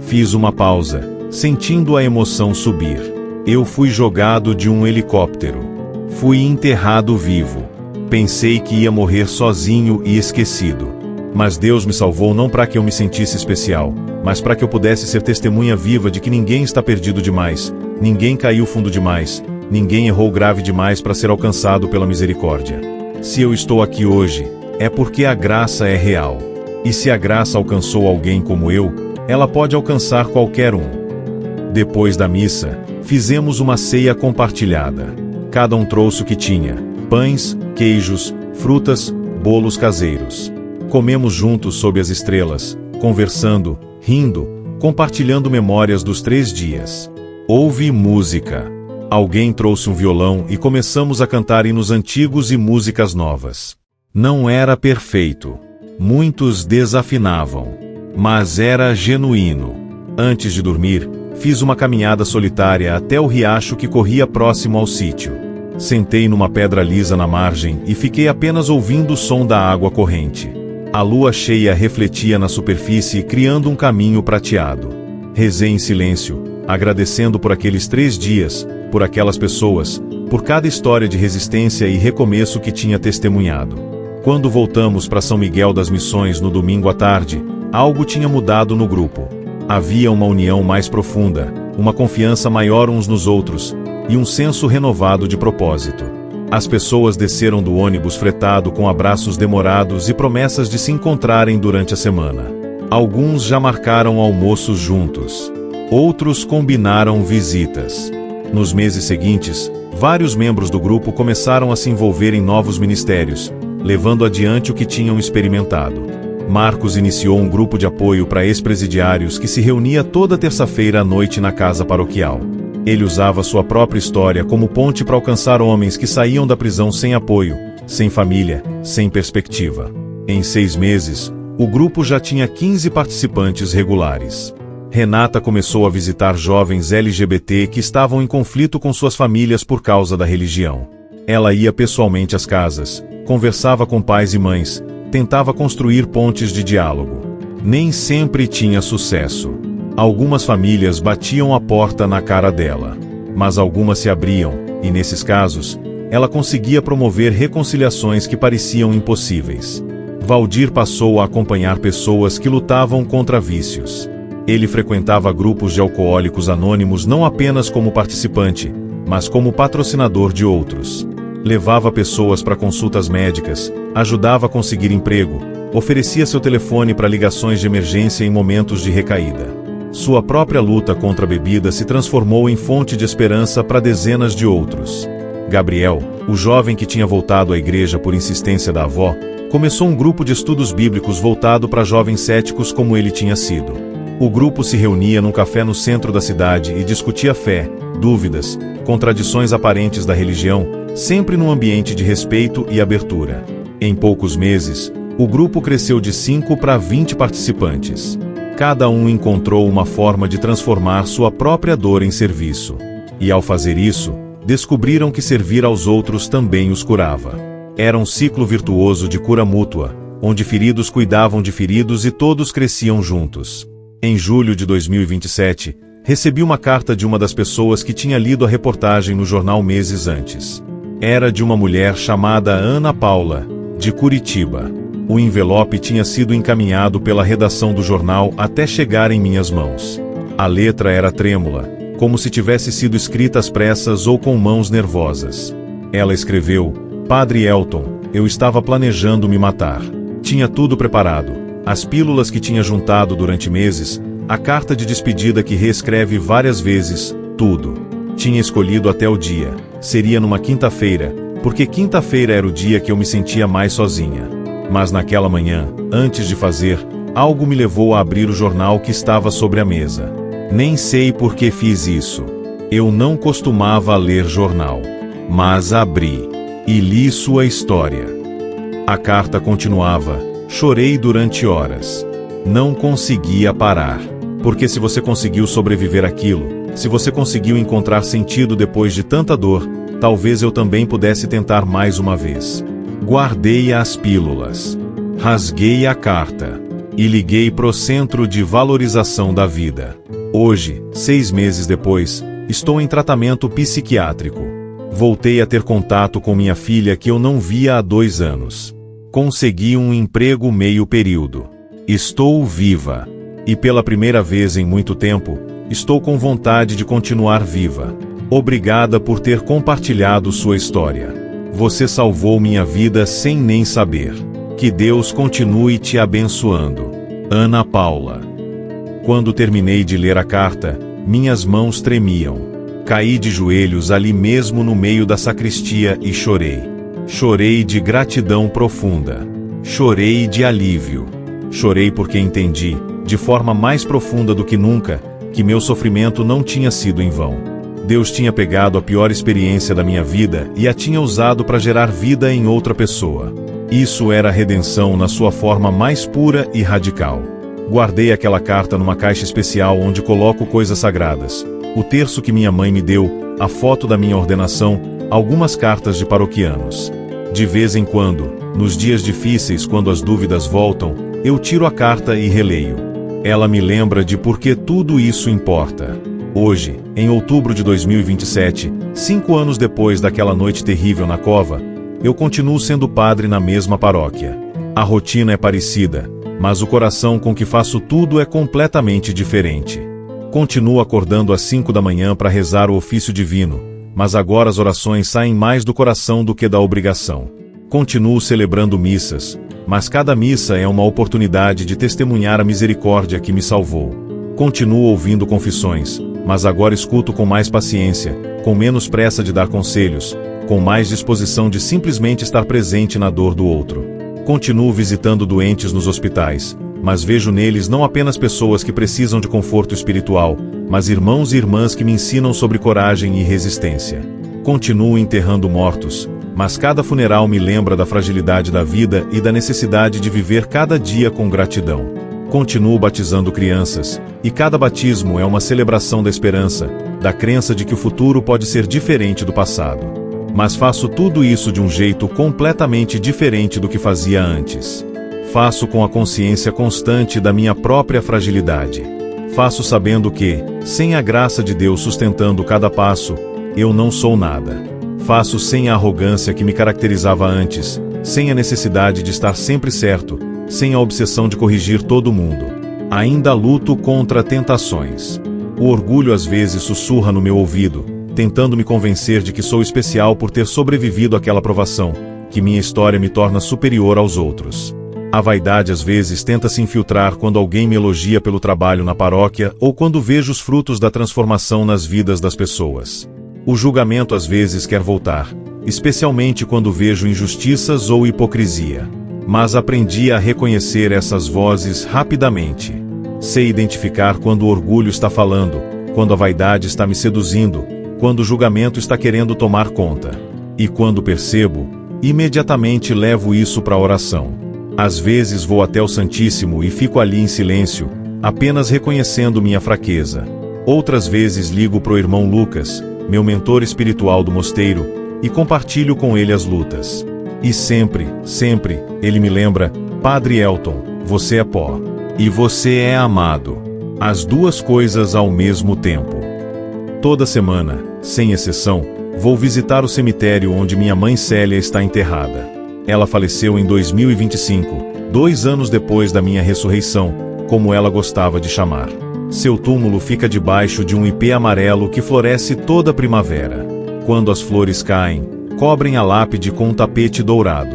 Fiz uma pausa, sentindo a emoção subir. Eu fui jogado de um helicóptero. Fui enterrado vivo. Pensei que ia morrer sozinho e esquecido. Mas Deus me salvou não para que eu me sentisse especial, mas para que eu pudesse ser testemunha viva de que ninguém está perdido demais, ninguém caiu fundo demais, ninguém errou grave demais para ser alcançado pela misericórdia. Se eu estou aqui hoje, é porque a graça é real. E se a graça alcançou alguém como eu, ela pode alcançar qualquer um. Depois da missa, fizemos uma ceia compartilhada. Cada um trouxe o que tinha: pães, queijos, frutas, bolos caseiros. Comemos juntos sob as estrelas, conversando, rindo, compartilhando memórias dos 3 dias. Houve música. Alguém trouxe um violão e começamos a cantar hinos antigos e músicas novas. Não era perfeito. Muitos desafinavam. Mas era genuíno. Antes de dormir, fiz uma caminhada solitária até o riacho que corria próximo ao sítio. Sentei numa pedra lisa na margem e fiquei apenas ouvindo o som da água corrente. A lua cheia refletia na superfície, criando um caminho prateado. Rezei em silêncio, agradecendo por aqueles 3 dias, por aquelas pessoas, por cada história de resistência e recomeço que tinha testemunhado. Quando voltamos para São Miguel das Missões no domingo à tarde, algo tinha mudado no grupo. Havia uma união mais profunda, uma confiança maior uns nos outros, e um senso renovado de propósito. As pessoas desceram do ônibus fretado com abraços demorados e promessas de se encontrarem durante a semana. Alguns já marcaram almoços juntos. Outros combinaram visitas. Nos meses seguintes, vários membros do grupo começaram a se envolver em novos ministérios, levando adiante o que tinham experimentado. Marcos iniciou um grupo de apoio para ex-presidiários que se reunia toda terça-feira à noite na casa paroquial. Ele usava sua própria história como ponte para alcançar homens que saíam da prisão sem apoio, sem família, sem perspectiva. Em 6 meses, o grupo já tinha 15 participantes regulares. Renata começou a visitar jovens LGBT que estavam em conflito com suas famílias por causa da religião. Ela ia pessoalmente às casas, conversava com pais e mães, tentava construir pontes de diálogo. Nem sempre tinha sucesso. Algumas famílias batiam a porta na cara dela. Mas algumas se abriam, e nesses casos, ela conseguia promover reconciliações que pareciam impossíveis. Valdir passou a acompanhar pessoas que lutavam contra vícios. Ele frequentava grupos de alcoólicos anônimos não apenas como participante, mas como patrocinador de outros. Levava pessoas para consultas médicas, ajudava a conseguir emprego, oferecia seu telefone para ligações de emergência em momentos de recaída. Sua própria luta contra a bebida se transformou em fonte de esperança para dezenas de outros. Gabriel, o jovem que tinha voltado à igreja por insistência da avó, começou um grupo de estudos bíblicos voltado para jovens céticos como ele tinha sido. O grupo se reunia num café no centro da cidade e discutia fé, dúvidas, contradições aparentes da religião, sempre num ambiente de respeito e abertura. Em poucos meses, o grupo cresceu de 5 para 20 participantes. Cada um encontrou uma forma de transformar sua própria dor em serviço. E ao fazer isso, descobriram que servir aos outros também os curava. Era um ciclo virtuoso de cura mútua, onde feridos cuidavam de feridos e todos cresciam juntos. Em julho de 2027, recebi uma carta de uma das pessoas que tinha lido a reportagem no jornal meses antes. Era de uma mulher chamada Ana Paula, de Curitiba. O envelope tinha sido encaminhado pela redação do jornal até chegar em minhas mãos. A letra era trêmula, como se tivesse sido escrita às pressas ou com mãos nervosas. Ela escreveu: Padre Elton, eu estava planejando me matar. Tinha tudo preparado, as pílulas que tinha juntado durante meses, a carta de despedida que reescreve várias vezes, tudo. Tinha escolhido até o dia, seria numa quinta-feira, porque quinta-feira era o dia que eu me sentia mais sozinha. Mas naquela manhã, antes de fazer, algo me levou a abrir o jornal que estava sobre a mesa. Nem sei por que fiz isso. Eu não costumava ler jornal. Mas abri. E li sua história. A carta continuava: chorei durante horas. Não conseguia parar. Porque se você conseguiu sobreviver àquilo, se você conseguiu encontrar sentido depois de tanta dor, talvez eu também pudesse tentar mais uma vez. Guardei as pílulas. Rasguei a carta. E liguei pro Centro de Valorização da Vida. Hoje, 6 meses depois, estou em tratamento psiquiátrico. Voltei a ter contato com minha filha que eu não via há 2 anos. Consegui um emprego meio período. Estou viva. E pela primeira vez em muito tempo, estou com vontade de continuar viva. Obrigada por ter compartilhado sua história. Você salvou minha vida sem nem saber. Que Deus continue te abençoando. Ana Paula. Quando terminei de ler a carta, minhas mãos tremiam. Caí de joelhos ali mesmo no meio da sacristia e chorei. Chorei de gratidão profunda. Chorei de alívio. Chorei porque entendi, de forma mais profunda do que nunca, que meu sofrimento não tinha sido em vão. Deus tinha pegado a pior experiência da minha vida e a tinha usado para gerar vida em outra pessoa. Isso era a redenção na sua forma mais pura e radical. Guardei aquela carta numa caixa especial onde coloco coisas sagradas. O terço que minha mãe me deu, a foto da minha ordenação, algumas cartas de paroquianos. De vez em quando, nos dias difíceis quando as dúvidas voltam, eu tiro a carta e releio. Ela me lembra de por que tudo isso importa. Hoje, em outubro de 2027, 5 anos depois daquela noite terrível na cova, eu continuo sendo padre na mesma paróquia. A rotina é parecida, mas o coração com que faço tudo é completamente diferente. Continuo acordando às 5 da manhã para rezar o ofício divino, mas agora as orações saem mais do coração do que da obrigação. Continuo celebrando missas, mas cada missa é uma oportunidade de testemunhar a misericórdia que me salvou. Continuo ouvindo confissões, mas agora escuto com mais paciência, com menos pressa de dar conselhos, com mais disposição de simplesmente estar presente na dor do outro. Continuo visitando doentes nos hospitais, mas vejo neles não apenas pessoas que precisam de conforto espiritual, mas irmãos e irmãs que me ensinam sobre coragem e resistência. Continuo enterrando mortos, mas cada funeral me lembra da fragilidade da vida e da necessidade de viver cada dia com gratidão. Continuo batizando crianças, e cada batismo é uma celebração da esperança, da crença de que o futuro pode ser diferente do passado. Mas faço tudo isso de um jeito completamente diferente do que fazia antes. Faço com a consciência constante da minha própria fragilidade. Faço sabendo que, sem a graça de Deus sustentando cada passo, eu não sou nada. Faço sem a arrogância que me caracterizava antes, sem a necessidade de estar sempre certo, sem a obsessão de corrigir todo mundo. Ainda luto contra tentações. O orgulho às vezes sussurra no meu ouvido, tentando me convencer de que sou especial por ter sobrevivido àquela provação, que minha história me torna superior aos outros. A vaidade às vezes tenta se infiltrar quando alguém me elogia pelo trabalho na paróquia ou quando vejo os frutos da transformação nas vidas das pessoas. O julgamento às vezes quer voltar, especialmente quando vejo injustiças ou hipocrisia. Mas aprendi a reconhecer essas vozes rapidamente. Sei identificar quando o orgulho está falando, quando a vaidade está me seduzindo, quando o julgamento está querendo tomar conta. E quando percebo, imediatamente levo isso para a oração. Às vezes vou até o Santíssimo e fico ali em silêncio, apenas reconhecendo minha fraqueza. Outras vezes ligo pro irmão Lucas, meu mentor espiritual do mosteiro, e compartilho com ele as lutas. E sempre, ele me lembra: Padre Elton, você é pó. E você é amado. As duas coisas ao mesmo tempo. Toda semana, sem exceção, vou visitar o cemitério onde minha mãe Célia está enterrada. Ela faleceu em 2025, 2 anos depois da minha ressurreição, como ela gostava de chamar. Seu túmulo fica debaixo de um ipê amarelo que floresce toda primavera. Quando as flores caem, cobrem a lápide com um tapete dourado.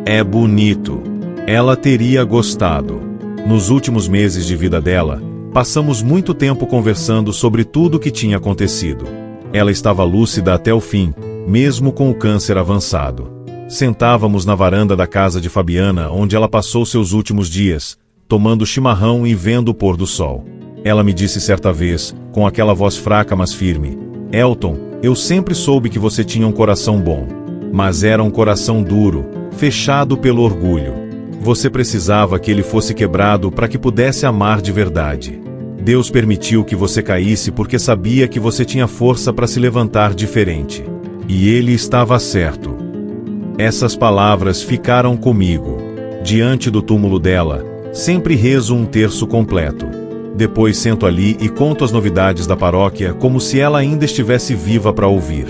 É bonito. Ela teria gostado. Nos últimos meses de vida dela, passamos muito tempo conversando sobre tudo o que tinha acontecido. Ela estava lúcida até o fim, mesmo com o câncer avançado. Sentávamos na varanda da casa de Fabiana, onde ela passou seus últimos dias, tomando chimarrão e vendo o pôr do sol. Ela me disse certa vez, com aquela voz fraca mas firme: Elton, eu sempre soube que você tinha um coração bom. Mas era um coração duro, fechado pelo orgulho. Você precisava que ele fosse quebrado para que pudesse amar de verdade. Deus permitiu que você caísse porque sabia que você tinha força para se levantar diferente. E ele estava certo. Essas palavras ficaram comigo. Diante do túmulo dela, sempre rezo um terço completo. Depois sento ali e conto as novidades da paróquia como se ela ainda estivesse viva para ouvir.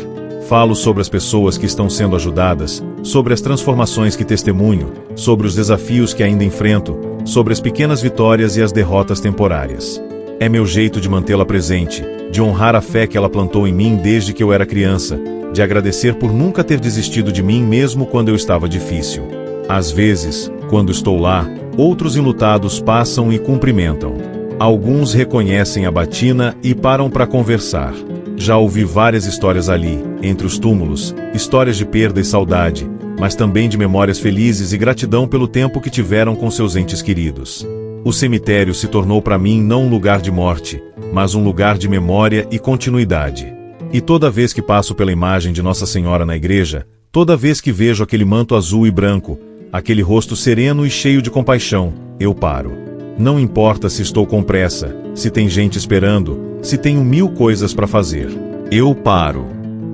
Falo sobre as pessoas que estão sendo ajudadas, sobre as transformações que testemunho, sobre os desafios que ainda enfrento, sobre as pequenas vitórias e as derrotas temporárias. É meu jeito de mantê-la presente, de honrar a fé que ela plantou em mim desde que eu era criança, de agradecer por nunca ter desistido de mim mesmo quando eu estava difícil. Às vezes, quando estou lá, outros enlutados passam e cumprimentam. Alguns reconhecem a batina e param para conversar. Já ouvi várias histórias ali, entre os túmulos, histórias de perda e saudade, mas também de memórias felizes e gratidão pelo tempo que tiveram com seus entes queridos. O cemitério se tornou para mim não um lugar de morte, mas um lugar de memória e continuidade. E toda vez que passo pela imagem de Nossa Senhora na igreja, toda vez que vejo aquele manto azul e branco, aquele rosto sereno e cheio de compaixão, eu paro. Não importa se estou com pressa, se tem gente esperando, se tenho 1000 coisas para fazer. Eu paro.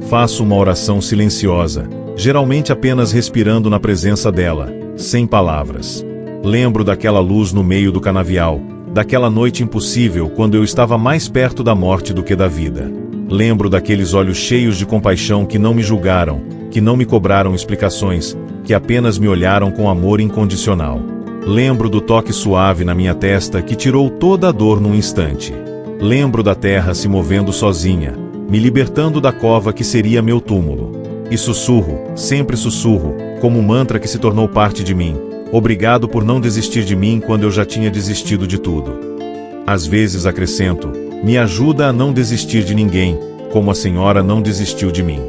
Faço uma oração silenciosa, geralmente apenas respirando na presença dela, sem palavras. Lembro daquela luz no meio do canavial, daquela noite impossível quando eu estava mais perto da morte do que da vida. Lembro daqueles olhos cheios de compaixão que não me julgaram, que não me cobraram explicações, que apenas me olharam com amor incondicional. Lembro do toque suave na minha testa que tirou toda a dor num instante. Lembro da terra se movendo sozinha, me libertando da cova que seria meu túmulo. E sussurro, sempre sussurro, como um mantra que se tornou parte de mim: obrigado por não desistir de mim quando eu já tinha desistido de tudo. Às vezes acrescento: me ajuda a não desistir de ninguém, como a senhora não desistiu de mim.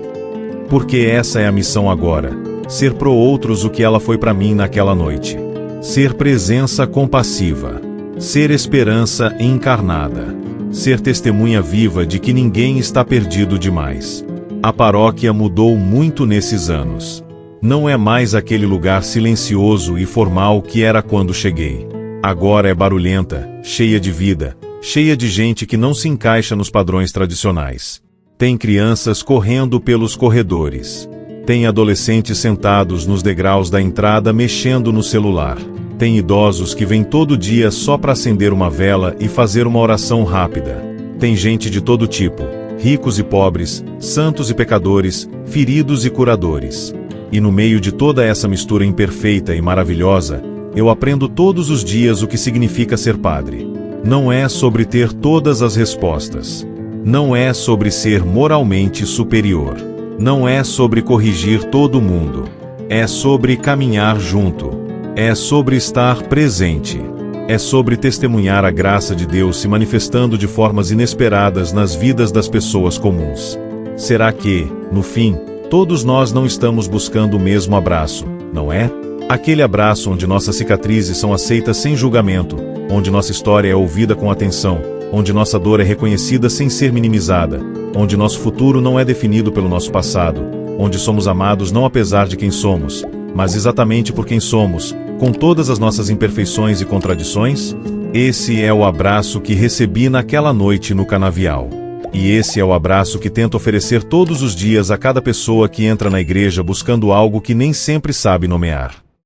Porque essa é a missão agora: ser pro outros o que ela foi para mim naquela noite. Ser presença compassiva. Ser esperança encarnada. Ser testemunha viva de que ninguém está perdido demais. A paróquia mudou muito nesses anos. Não é mais aquele lugar silencioso e formal que era quando cheguei. Agora é barulhenta, cheia de vida, cheia de gente que não se encaixa nos padrões tradicionais. Tem crianças correndo pelos corredores. Tem adolescentes sentados nos degraus da entrada mexendo no celular. Tem idosos que vêm todo dia só para acender uma vela e fazer uma oração rápida. Tem gente de todo tipo, ricos e pobres, santos e pecadores, feridos e curadores. E no meio de toda essa mistura imperfeita e maravilhosa, eu aprendo todos os dias o que significa ser padre. Não é sobre ter todas as respostas. Não é sobre ser moralmente superior. Não é sobre corrigir todo mundo. É sobre caminhar junto. É sobre estar presente. É sobre testemunhar a graça de Deus se manifestando de formas inesperadas nas vidas das pessoas comuns. Será que, no fim, todos nós não estamos buscando o mesmo abraço, não é? Aquele abraço onde nossas cicatrizes são aceitas sem julgamento, onde nossa história é ouvida com atenção, onde nossa dor é reconhecida sem ser minimizada, onde nosso futuro não é definido pelo nosso passado, onde somos amados não apesar de quem somos, mas exatamente por quem somos, com todas as nossas imperfeições e contradições? Esse é o abraço que recebi naquela noite no canavial. E esse é o abraço que tento oferecer todos os dias a cada pessoa que entra na igreja buscando algo que nem sempre sabe nomear.